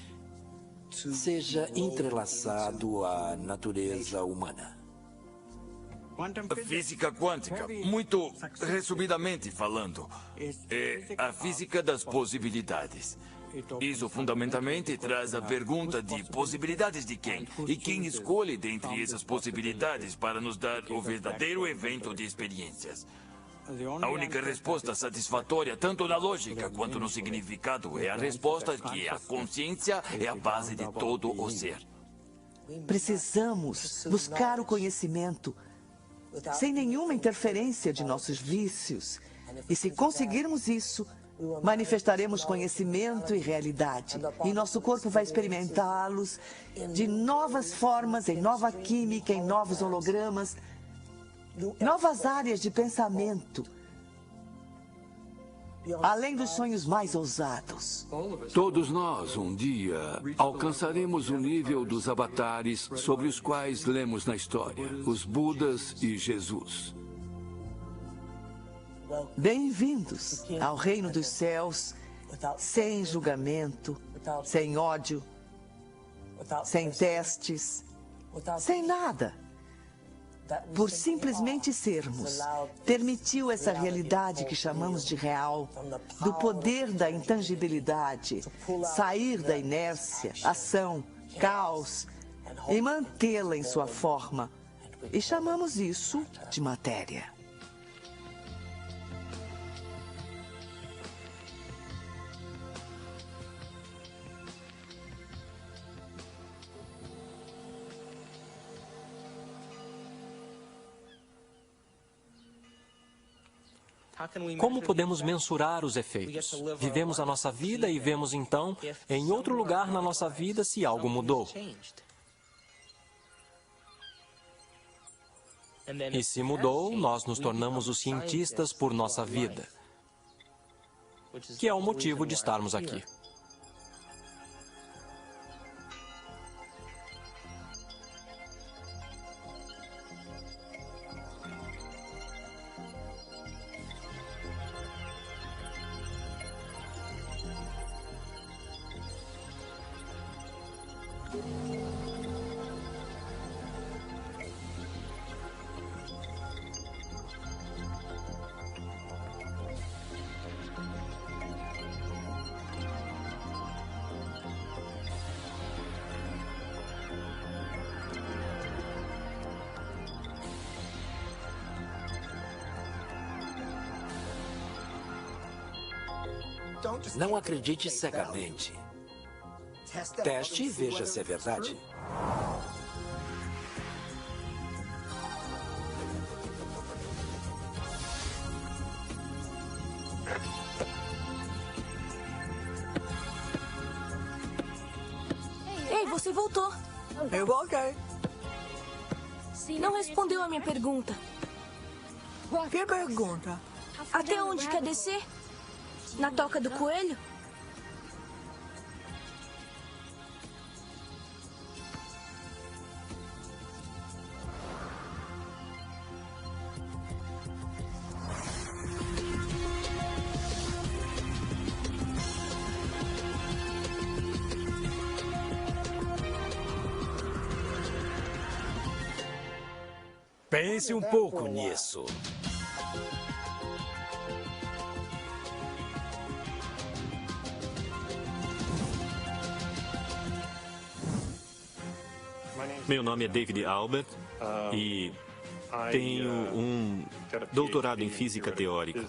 seja entrelaçado à natureza humana. Física quântica, muito resumidamente falando, é a física das possibilidades. Isso fundamentalmente traz a pergunta de possibilidades de quem? E quem escolhe dentre essas possibilidades para nos dar o verdadeiro evento de experiências? A única resposta satisfatória, tanto na lógica quanto no significado, é a resposta que a consciência é a base de todo o ser. Precisamos buscar o conhecimento sem nenhuma interferência de nossos vícios. E se conseguirmos isso, manifestaremos conhecimento e realidade. E nosso corpo vai experimentá-los de novas formas, em nova química, em novos hologramas, novas áreas de pensamento, além dos sonhos mais ousados. Todos nós, um dia, alcançaremos o nível dos avatares sobre os quais lemos na história, os Budas e Jesus. Bem-vindos ao reino dos céus, sem julgamento, sem ódio, sem testes, sem nada. Por simplesmente sermos, permitiu essa realidade que chamamos de real, do poder da intangibilidade, sair da inércia, ação, caos e mantê-la em sua forma. E chamamos isso de matéria. Como podemos mensurar os efeitos? Vivemos a nossa vida e vemos então, em outro lugar na nossa vida, se algo mudou. E se mudou, nós nos tornamos os cientistas por nossa vida, que é o motivo de estarmos aqui. Não acredite cegamente. Teste e veja se é verdade. Ei, você voltou. Eu voltei. Não respondeu a minha pergunta. Que pergunta? Até onde quer descer? Na toca do coelho? Pense um pouco nisso. Meu nome é David Albert e tenho um doutorado em física teórica.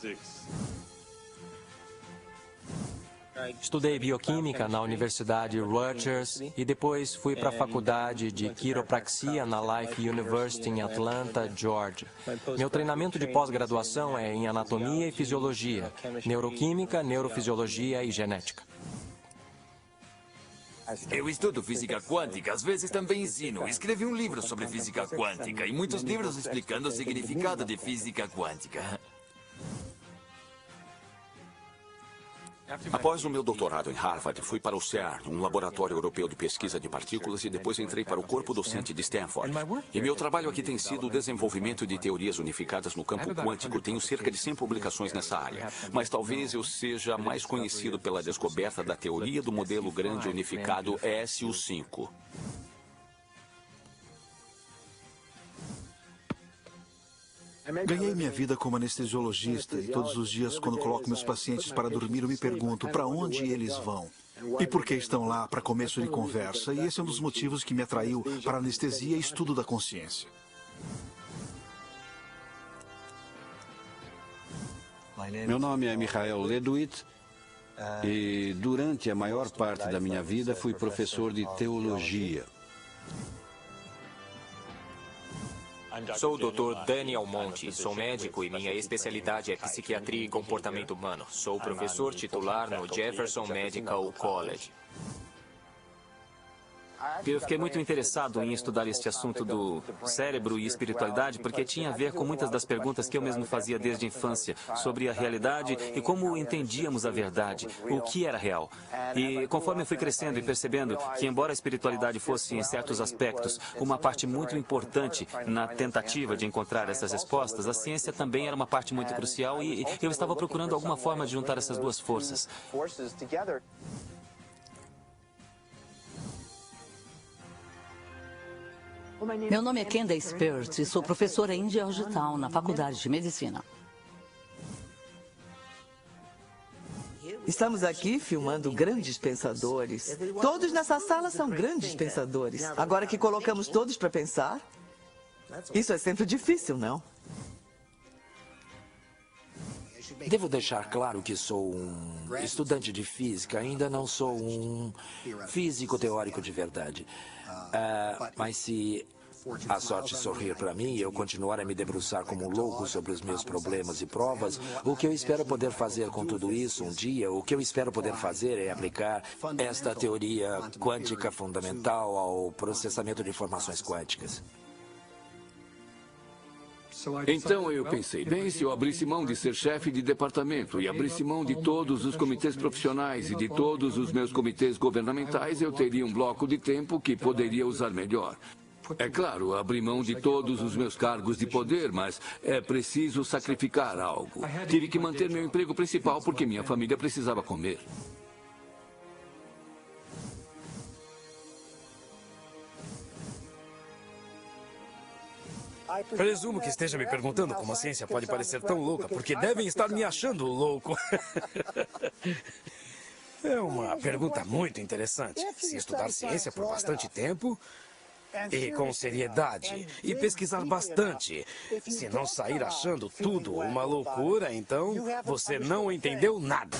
Estudei bioquímica na Universidade Rutgers e depois fui para a faculdade de quiropraxia na Life University em Atlanta, Georgia. Meu treinamento de pós-graduação é em anatomia e fisiologia, neuroquímica, neurofisiologia e genética. Eu estudo física quântica, às vezes também ensino. Escrevi um livro sobre física quântica e muitos livros explicando o significado de física quântica. Após o meu doutorado em Harvard, fui para o CERN, um laboratório europeu de pesquisa de partículas, e depois entrei para o corpo docente de Stanford. E meu trabalho aqui tem sido o desenvolvimento de teorias unificadas no campo quântico. Tenho cerca de 100 publicações nessa área, mas talvez eu seja mais conhecido pela descoberta da teoria do modelo grande unificado SU5. Ganhei minha vida como anestesiologista e todos os dias, quando coloco meus pacientes para dormir, eu me pergunto para onde eles vão. E por que estão lá para começo de conversa. E esse é um dos motivos que me atraiu para a anestesia e estudo da consciência. Meu nome é Michael Ledwith e durante a maior parte da minha vida fui professor de teologia. Sou o Dr. Daniel Monte, sou médico e minha especialidade é psiquiatria e comportamento humano. Sou professor titular no Jefferson Medical College. Eu fiquei muito interessado em estudar este assunto do cérebro e espiritualidade porque tinha a ver com muitas das perguntas que eu mesmo fazia desde a infância sobre a realidade e como entendíamos a verdade, o que era real. E conforme eu fui crescendo e percebendo que, embora a espiritualidade fosse, em certos aspectos, uma parte muito importante na tentativa de encontrar essas respostas, a ciência também era uma parte muito crucial e eu estava procurando alguma forma de juntar essas duas forças. Meu nome é Kenda Spirit e sou professora em Georgetown, na Faculdade de Medicina. Estamos aqui filmando grandes pensadores. Todos nessa sala são grandes pensadores. Agora que colocamos todos para pensar, isso é sempre difícil, não? Devo deixar claro que sou um estudante de física, ainda não sou um físico teórico de verdade. Mas se a sorte sorrir para mim e eu continuar a me debruçar como um louco sobre os meus problemas e provas, o que eu espero poder fazer com tudo isso um dia, o que eu espero poder fazer é aplicar esta teoria quântica fundamental ao processamento de informações quânticas. Então eu pensei, bem, se eu abrisse mão de ser chefe de departamento e abrisse mão de todos os comitês profissionais e de todos os meus comitês governamentais, eu teria um bloco de tempo que poderia usar melhor. É claro, abri mão de todos os meus cargos de poder, mas é preciso sacrificar algo. Tive que manter meu emprego principal porque minha família precisava comer. Presumo que esteja me perguntando como a ciência pode parecer tão louca, porque devem estar me achando louco. É uma pergunta muito interessante. Se estudar ciência por bastante tempo e com seriedade e pesquisar bastante, se não sair achando tudo uma loucura, então você não entendeu nada.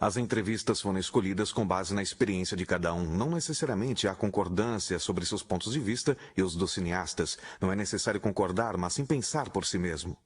As entrevistas foram escolhidas com base na experiência de cada um. Não necessariamente há concordância sobre seus pontos de vista e os dos cineastas. Não é necessário concordar, mas sim pensar por si mesmo.